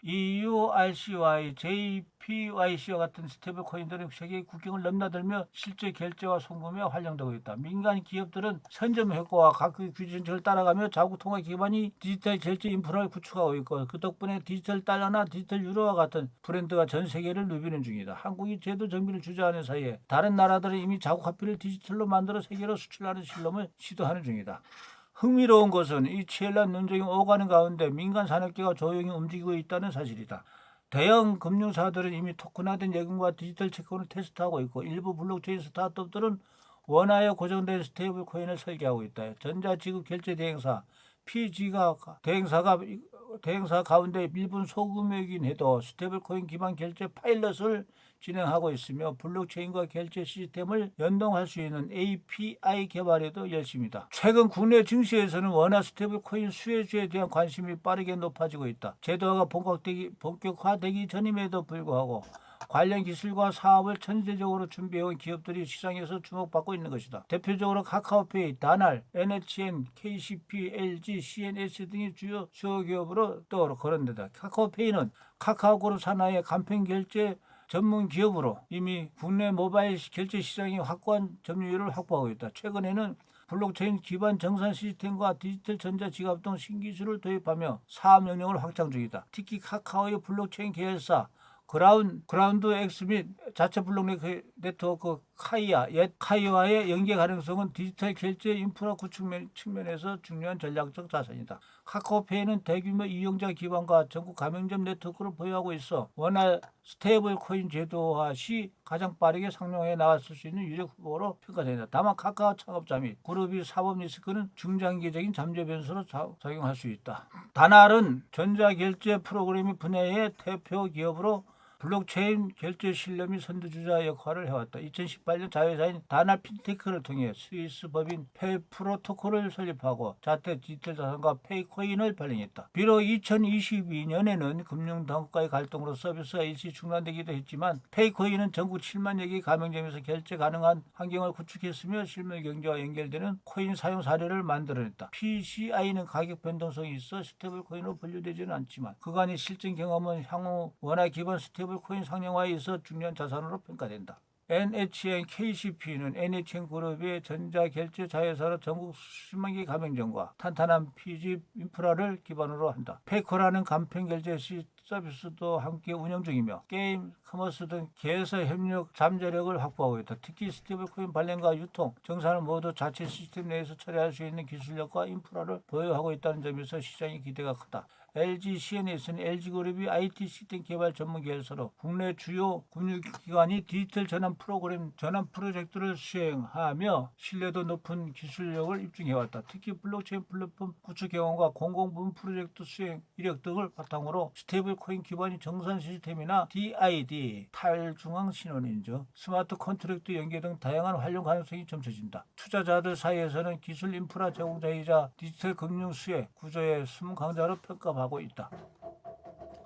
EURCY, JPYC와 같은 스테이블 코인들은 세계 국경을 넘나들며 실제 결제와 송금에 활용되고 있다. 민간 기업들은 선점 효과와 각국 규정을 따라가며 자국 통화 기반이 디지털 결제 인프라를 구축하고 있고 그 덕분에 디지털 달러나 디지털 유로와 같은 브랜드가 전 세계를 누비는 중이다. 한국이 제도 정비를 주저하는 사이에 다른 나라들은 이미 자국 화폐를 디지털로 만들어 세계로 수출하는 실험을 시도하는 중이다. 흥미로운 것은 이 치열한 논쟁이 오가는 가운데 민간 산업계가 조용히 움직이고 있다는 사실이다. 대형 금융사들은 이미 토큰화된 예금과 디지털 채권을 테스트하고 있고 일부 블록체인 스타트업들은 원화에 고정된 스테이블 코인을 설계하고 있다. 전자지급 결제 대행사 PG가 대행사 가운데 일본 소규모이긴 해도 스테이블 코인 기반 결제 파일럿을 진행하고 있으며 블록체인과 결제 시스템을 연동할 수 있는 API 개발에도 열심이다. 최근 국내 증시에서는 원화 스테이블 코인 수혜주에 대한 관심이 빠르게 높아지고 있다. 제도화가 본격화되기 전임에도 불구하고 관련 기술과 사업을 전체적으로 준비해온 기업들이 시장에서 주목받고 있는 것이다. 대표적으로 카카오페이, 다날, NHN, KCP, LG, CNS 등이 주요 기업으로 거론된다. 카카오페이는 카카오그룹 산하의 간편결제 전문 기업으로 이미 국내 모바일 결제 시장의 확고한 점유율을 확보하고 있다. 최근에는 블록체인 기반 정산 시스템과 디지털 전자지갑 등 신기술을 도입하며 사업 영역을 확장 중이다. 특히 카카오의 블록체인 계열사 그라운드 X 및 자체 블록 네트워크 카이와의 연계 가능성은 디지털 결제 인프라 구축 측면에서 중요한 전략적 자산이다. 카카오페이는 대규모 이용자 기반과 전국 가맹점 네트워크를 보유하고 있어 원화 스테이블 코인 제도화 시 가장 빠르게 상용해 나갔을 수 있는 유력 후보로 평가된다. 다만 카카오 창업자 및 그룹의 사법 리스크는 중장기적인 잠재 변수로 작용할 수 있다. 다날은 전자결제 프로그램 분야의 대표 기업으로 블록체인 결제 실험이 선두주자 역할을 해왔다. 2018년 자회사인 다날 핀테크를 통해 스위스 법인 페이프로토콜을 설립하고 자체 디지털 자산과 페이코인을 발행했다. 비록 2022년에는 금융당국과의 갈등으로 서비스가 일시 중단되기도 했지만 페이코인은 전국 7만여 개 가맹점에서 결제 가능한 환경을 구축했으며 실물 경제와 연결되는 코인 사용 사례를 만들어냈다. PCI는 가격 변동성이 있어 스테이블 코인으로 분류되지는 않지만 그간의 실증 경험은 향후 원화 기반 스테이블 코인 상용화에 있어 중요한 자산으로 평가된다. NHN KCP는 NHN 그룹의 전자결제 자회사로 전국 수십만 개 가맹점과 탄탄한 PG 인프라를 기반으로 한다. 페이코라는 간편결제 서비스도 함께 운영 중이며 게임, 커머스 등 계열사 협력 잠재력을 확보하고 있다. 특히 스테이블 코인 발행과 유통, 정산을 모두 자체 시스템 내에서 처리할 수 있는 기술력과 인프라를 보유하고 있다는 점에서 시장의 기대가 크다. LG CNS는 LG그룹이 IT 시스템 개발 전문 계열사로 국내 주요 금융기관이 디지털 전환 프로젝트를 수행하며 신뢰도 높은 기술력을 입증해왔다. 특히 블록체인 플랫폼 구축 경험과 공공부문 프로젝트 수행 이력 등을 바탕으로 스테이블 코인 기반의 정산 시스템이나 DID 탈중앙 신원인증, 스마트 컨트랙트 연계 등 다양한 활용 가능성이 점쳐진다. 투자자들 사이에서는 기술 인프라 제공자이자 디지털 금융 수혜 구조의 숨은 강자로 평가받고 있다.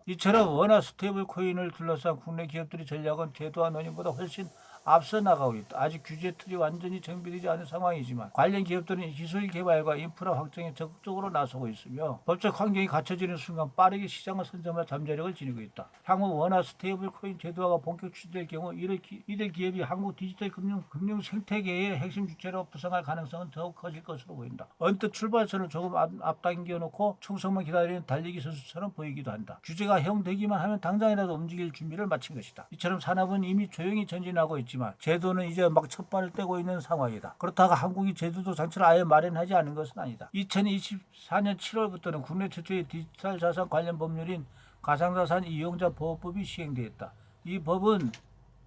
이처럼 원화 스테이블 코인을 둘러싼 국내 기업들의 전략은 제도화 논의보다 훨씬 앞서 나가고 있다. 아직 규제 틀이 완전히 정비되지 않은 상황이지만 관련 기업들은 기술 개발과 인프라 확장에 적극적으로 나서고 있으며 법적 환경이 갖춰지는 순간 빠르게 시장을 선점할 잠재력을 지니고 있다. 향후 원화 스테이블 코인 제도화가 본격 추진될 경우 이들 기업이 한국 디지털 금융 생태계의 핵심 주체로 부상할 가능성은 더욱 커질 것으로 보인다. 언뜻 출발선을 조금 앞당겨 놓고 총선만 기다리는 달리기 선수처럼 보이기도 한다. 규제가 허용되기만 하면 당장이라도 움직일 준비를 마친 것이다. 이처럼 산업은 이미 조용히 전진하고 있지만 제도는 이제 막 첫발을 떼고 있는 상황이다. 그렇다가 한국이 제도도 장치를 아예 마련하지 않은 것은 아니다. 2024년 7월부터는 국내 최초의 디지털 자산 관련 법률인 가상자산 이용자 보호법이 시행되었다. 이 법은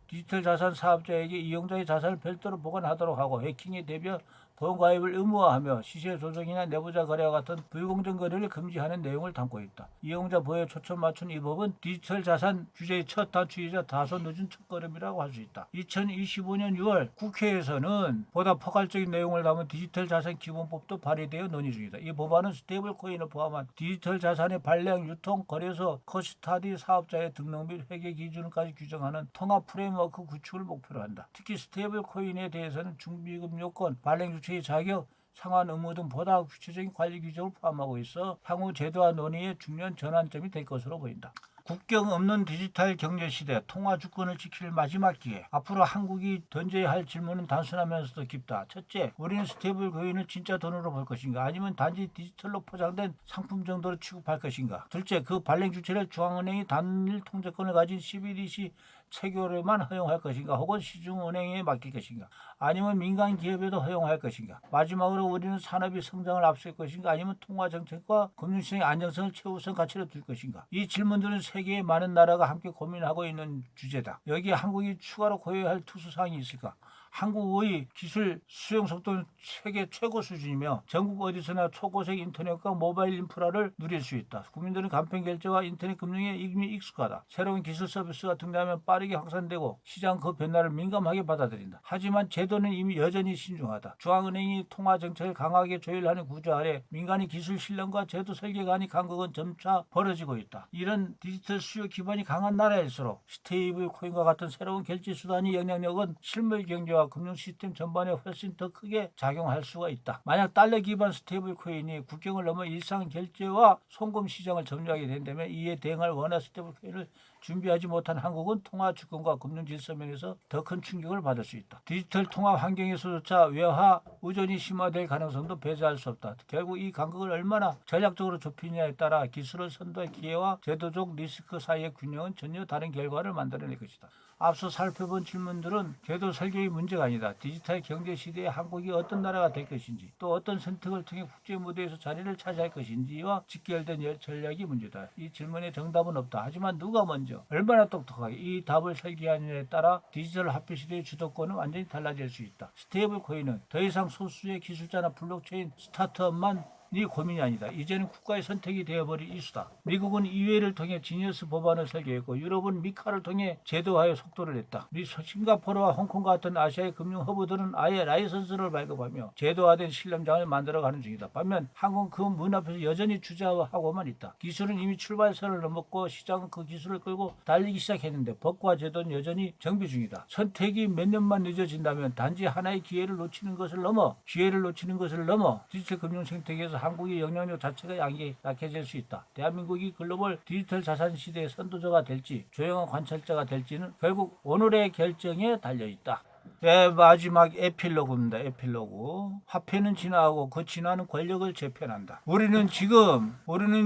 디지털 자산 사업자에게 이용자의 자산을 별도로 보관하도록 하고 해킹에 대비한 보험 가입을 의무화하며 시세 조정이나 내부자 거래와 같은 불공정 거래를 금지하는 내용을 담고 있다. 이용자 보호에 초점 맞춘 이 법은 디지털 자산 규제의 첫 단추이자 다소 늦은 첫걸음이라고 할 수 있다. 2025년 6월 국회에서는 보다 포괄적인 내용을 담은 디지털 자산 기본법도 발의되어 논의 중이다. 이 법안은 스테이블 코인을 포함한 디지털 자산의 발행, 유통, 거래소, 커스타디 사업자의 등록 및 회계 기준까지 규정하는 통합 프레임워크 구축을 목표로 한다. 특히 스테이블 코인에 대해서는 중비금 요건, 발행 주체의 자격, 상환 의무 등 보다 구체적인 관리 규정을 포함하고 있어 향후 제도화 논의의 중요한 전환점이 될 것으로 보인다. 국경 없는 디지털 경제 시대, 통화 주권을 지킬 마지막 기회. 앞으로 한국이 던져야 할 질문은 단순하면서도 깊다. 첫째, 우리는 스테이블 코인을 진짜 돈으로 벌 것인가? 아니면 단지 디지털로 포장된 상품 정도로 취급할 것인가? 둘째, 그 발행 주체를 중앙은행이 단일 통제권을 가진 CBDC 체결에만 허용할 것인가? 혹은 시중은행에 맡길 것인가? 아니면 민간 기업에도 허용할 것인가? 마지막으로 우리는 산업이 성장을 앞설 것인가? 아니면 통화 정책과 금융시장의 안정성을 최우선 가치로 둘 것인가? 이 질문들은 세계의 많은 나라가 함께 고민하고 있는 주제다. 여기에 한국이 추가로 고려해야 할 투수사항이 있을까? 한국의 기술 수용 속도는 세계 최고 수준이며 전국 어디서나 초고색 인터넷과 모바일 인프라를 누릴 수 있다. 국민들은 간편 결제와 인터넷 금융에 이미 익숙하다. 새로운 기술 서비스가 등장하면 빠르게 확산되고 시장 그 변화를 민감하게 받아들인다. 하지만 제도는 이미 여전히 신중하다. 중앙은행이 통화 정책을 강하게 조율하는 구조 아래 민간의 기술 실력과 제도 설계 간의 간극은 점차 벌어지고 있다. 이런 디지털 수요 기반이 강한 나라일수록 스테이블 코인과 같은 새로운 결제 수단의 영향력은 실물 경제와 금융 시스템 전반에 훨씬 더 크게 작용할 수가 있다. 만약 달러 기반 스테이블 코인이 국경을 넘어 일상 결제와 송금 시장을 점유하게 된다면 이에 대응할 원화 스테이블 코인을 준비하지 못한 한국은 통화 주권과 금융 질서 면에서 더 큰 충격을 받을 수 있다. 디지털 통화 환경에서조차 외화 의존이 심화될 가능성도 배제할 수 없다. 결국 이 간극을 얼마나 전략적으로 좁히냐에 따라 기술을 선도할 기회와 제도적 리스크 사이의 균형은 전혀 다른 결과를 만들어낼 것이다. 앞서 살펴본 질문들은 제도 설계의 문제가 아니다. 디지털 경제 시대에 한국이 어떤 나라가 될 것인지 또 어떤 선택을 통해 국제 무대에서 자리를 차지할 것인지와 직결된 전략이 문제다. 이 질문에 정답은 없다. 하지만 누가 먼저 얼마나 똑똑하게 이 답을 설계하느냐에 따라 디지털 화폐 시대의 주도권은 완전히 달라질 수 있다. 스테이블 코인은 더 이상 소수의 기술자나 블록체인 스타트업만 이 고민이 아니다. 이제는 국가의 선택이 되어버린 이수다. 미국은 EU를 통해 지니어스 법안을 설계했고 유럽은 미카를 통해 제도화에 속도를 냈다. 싱가포르와 홍콩 같은 아시아의 금융 허브들은 아예 라이선스를 발급하며 제도화된 실험장을 만들어가는 중이다. 반면 한국은 그 문 앞에서 여전히 주저하고만 있다. 기술은 이미 출발선을 넘었고 시장은 그 기술을 끌고 달리기 시작했는데 법과 제도는 여전히 정비 중이다. 선택이 몇 년만 늦어진다면 단지 하나의 기회를 놓치는 것을 넘어 디지털 금융 생태계에서 한국의 영향력 자체가 약해질 수 있다. 대한민국이 글로벌 디지털 자산 시대의 선도자가 될지 조용한 관찰자가 될지는 결국 오늘의 결정에 달려있다. 네, 마지막 에필로그입니다. 에필로그. 화폐는 진화하고 그 진화는 권력을 재편한다. 우리는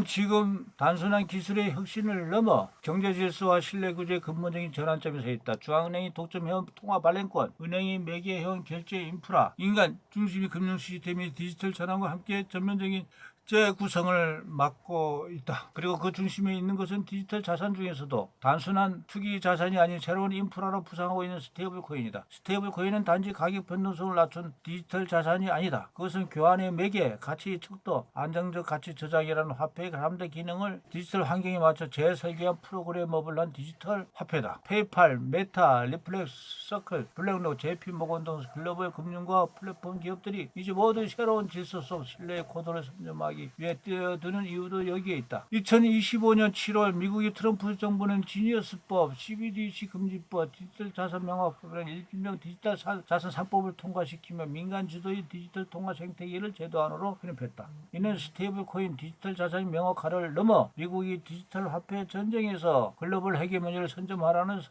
지금 단순한 기술의 혁신을 넘어 경제 질서와 신뢰 구조의 근본적인 전환점에 서 있다. 중앙은행이 독점해온 통화 발행권, 은행이 매개해온 결제 인프라, 인간 중심의 금융 시스템이 디지털 전환과 함께 전면적인 재구성을 맡고 있다. 그리고 그 중심에 있는 것은 디지털 자산 중에서도 단순한 투기 자산이 아닌 새로운 인프라로 부상하고 있는 스테이블 코인이다. 스테이블 코인은 단지 가격 변동성을 낮춘 디지털 자산이 아니다. 그것은 교환의 매개, 가치 척도, 안정적 가치 저장이라는 화폐의 3대 기능을 디지털 환경에 맞춰 재설계한 프로그래머블 한 디지털 화폐다. 페이팔, 메타, 리플렉스, 서클, 블랙록, JP모건 등 글로벌 금융과 플랫폼 기업들이 이제 모두 새로운 질서 속 신뢰의 코드를 선점하기 확보하기 위해 뛰어드는 이유도 여기에 있다. 2025년 7월 미국의 트럼프 정부는 지니어스법, CBDC 금지법, 디지털 자산 명확법이라는 일명 디지털 자산 3법을 통과시키며 민간 주도의 디지털 통화 생태계를 제도 안으로 편입했다. 이는 스테이블 코인 디지털 자산이 명확화를 넘어 미국이 디지털 화폐 전쟁에서 글로벌 헤게모니를 선점하려는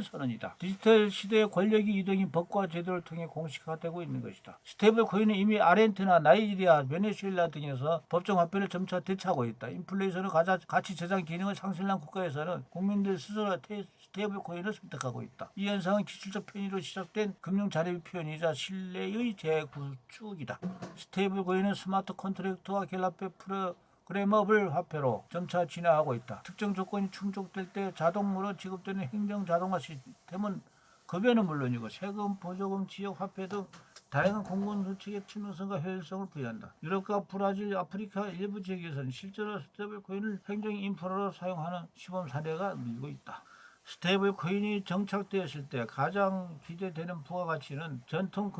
선언이다. 디지털 시대의 권력이 이동이 법과 제도를 통해 공식화되고 있는 것이다. 스테이블 코인은 이미 아르헨티나, 나이지리아, 베네수엘라 등에서 법정 화폐를 점차 대체하고 있다. 인플레이션의 가치 저장 기능을 상실한 국가에서는 국민들 스스로 스테이블 코인을 선택하고 있다. 이 현상은 기술적 편의로 시작된 금융 자립의 표현이자 신뢰의 재구축이다. 스테이블 코인은 스마트 컨트랙트와 결합해 프로그래머블 화폐로 점차 진화하고 있다. 특정 조건이 충족될 때 자동으로 지급되는 행정 자동화 시스템은 급여는 물론이고 세금, 보조금, 지역 화폐 등 다양한 공공 정책의 투명성과 효율성을 부여한다. 유럽과 브라질, 아프리카 일부 지역에서는 실제로 스테이블 코인을 행정 인프라로 사용하는 시범 사례가 늘고 있다. 스테이블 코인이 정착되었을 때 가장 기대되는 부가가치는 전통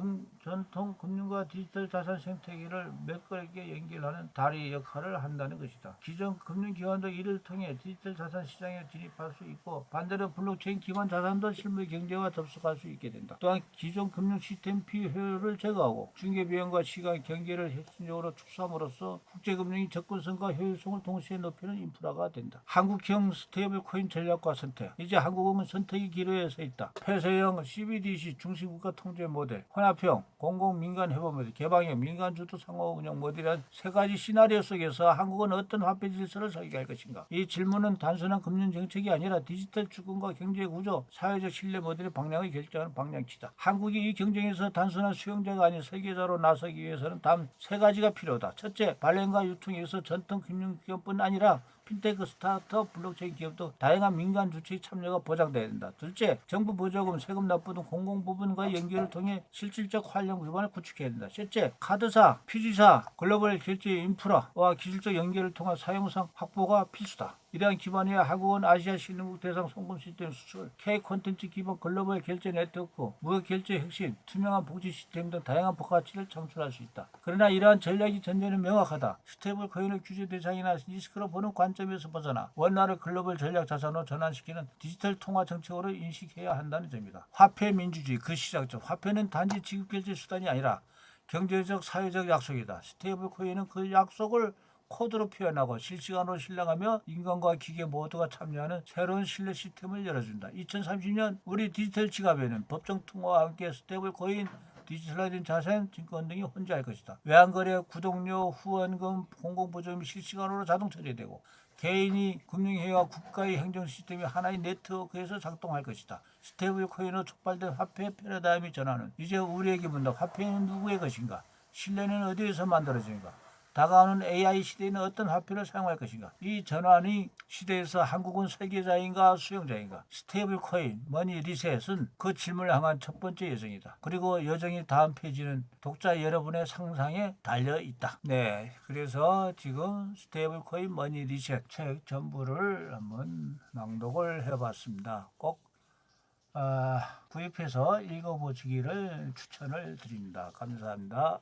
금융과 디지털 자산 생태계를 매끄럽게 연결하는 다리 역할을 한다는 것이다. 기존 금융기관도 이를 통해 디지털 자산 시장에 진입할 수 있고 반대로 블록체인 기반 자산도 실물 경제와 접속할 수 있게 된다. 또한 기존 금융 시스템 비효율을 제거하고 중개비용과 시간 경계를 핵심적으로 축소함으로써 국제금융의 접근성과 효율성을 동시에 높이는 인프라가 된다. 한국형 스테이블 코인 전략과 선택. 이제 한국은 선택의 기로에 서 있다. 폐쇄형 CBDC 중심국가 통제 모델, 혼합형 공공민간 협업 모델, 개방형 민간주도 상호운영 모델이란 세 가지 시나리오 속에서 한국은 어떤 화폐 질서를 설계할 것인가? 이 질문은 단순한 금융 정책이 아니라 디지털 주권과 경제 구조, 사회적 신뢰 모델의 방향을 결정하는 방향치다. 한국이 이 경쟁에서 단순한 수용자가 아닌 설계자로 나서기 위해서는 다음 세 가지가 필요하다. 첫째, 발행과 유통에서 전통 금융기업뿐 아니라 핀테크, 스타트업, 블록체인 기업도 다양한 민간 주체의 참여가 보장돼야 된다. 둘째, 정부 보조금, 세금 납부 등 공공 부분과의 연결을 통해 실질적 활용 기반을 구축해야 된다. 셋째, 카드사, 피지사, 글로벌 결제 인프라와 기술적 연결을 통한 사용성 확보가 필수다. 이러한 기반이야 한국은 아시아 신흥국 대상 송금 시스템 수출, K 콘텐츠 기반 글로벌 결제 네트워크, 무역 결제 혁신, 투명한 복지 시스템 등 다양한 부가가치를 창출할 수 있다. 그러나 이러한 전략이 전제는 명확하다. 스테이블 코인을 규제 대상이나 리스크로 보는 관점에서 벗어나 원화를 글로벌 전략 자산으로 전환시키는 디지털 통화 정책으로 인식해야 한다는 점이다. 화폐 민주주의 그 시작점. 화폐는 단지 지급 결제 수단이 아니라 경제적, 사회적 약속이다. 스테이블 코인은 그 약속을 코드로 표현하고 실시간으로 실행하며 인간과 기계 모두가 참여하는 새로운 신뢰 시스템을 열어준다. 2030년 우리 디지털 지갑에는 법정 통화와 함께 스테이블 코인, 디지털화된 자산, 증권 등이 혼재할 것이다. 외환거래, 구독료, 후원금, 공공보조금이 실시간으로 자동 처리되고 개인이 금융회와 국가의 행정 시스템이 하나의 네트워크에서 작동할 것이다. 스테이블 코인으로 촉발된 화폐 패러다임의 전환은 이제 우리에게 묻는다. 화폐는 누구의 것인가? 신뢰는 어디에서 만들어지는가? 다가오는 AI 시대에는 어떤 화폐를 사용할 것인가? 이 전환의 시대에서 한국은 설계자인가 수용자인가? 스테이블 코인, 머니 리셋은 그 질문을 향한 첫 번째 여정이다. 그리고 여정의 다음 페이지는 독자 여러분의 상상에 달려 있다. 네, 그래서 지금 스테이블 코인, 머니 리셋 책 전부를 한번 낭독을 해봤습니다. 꼭 구입해서 읽어보시기를 추천을 드립니다. 감사합니다.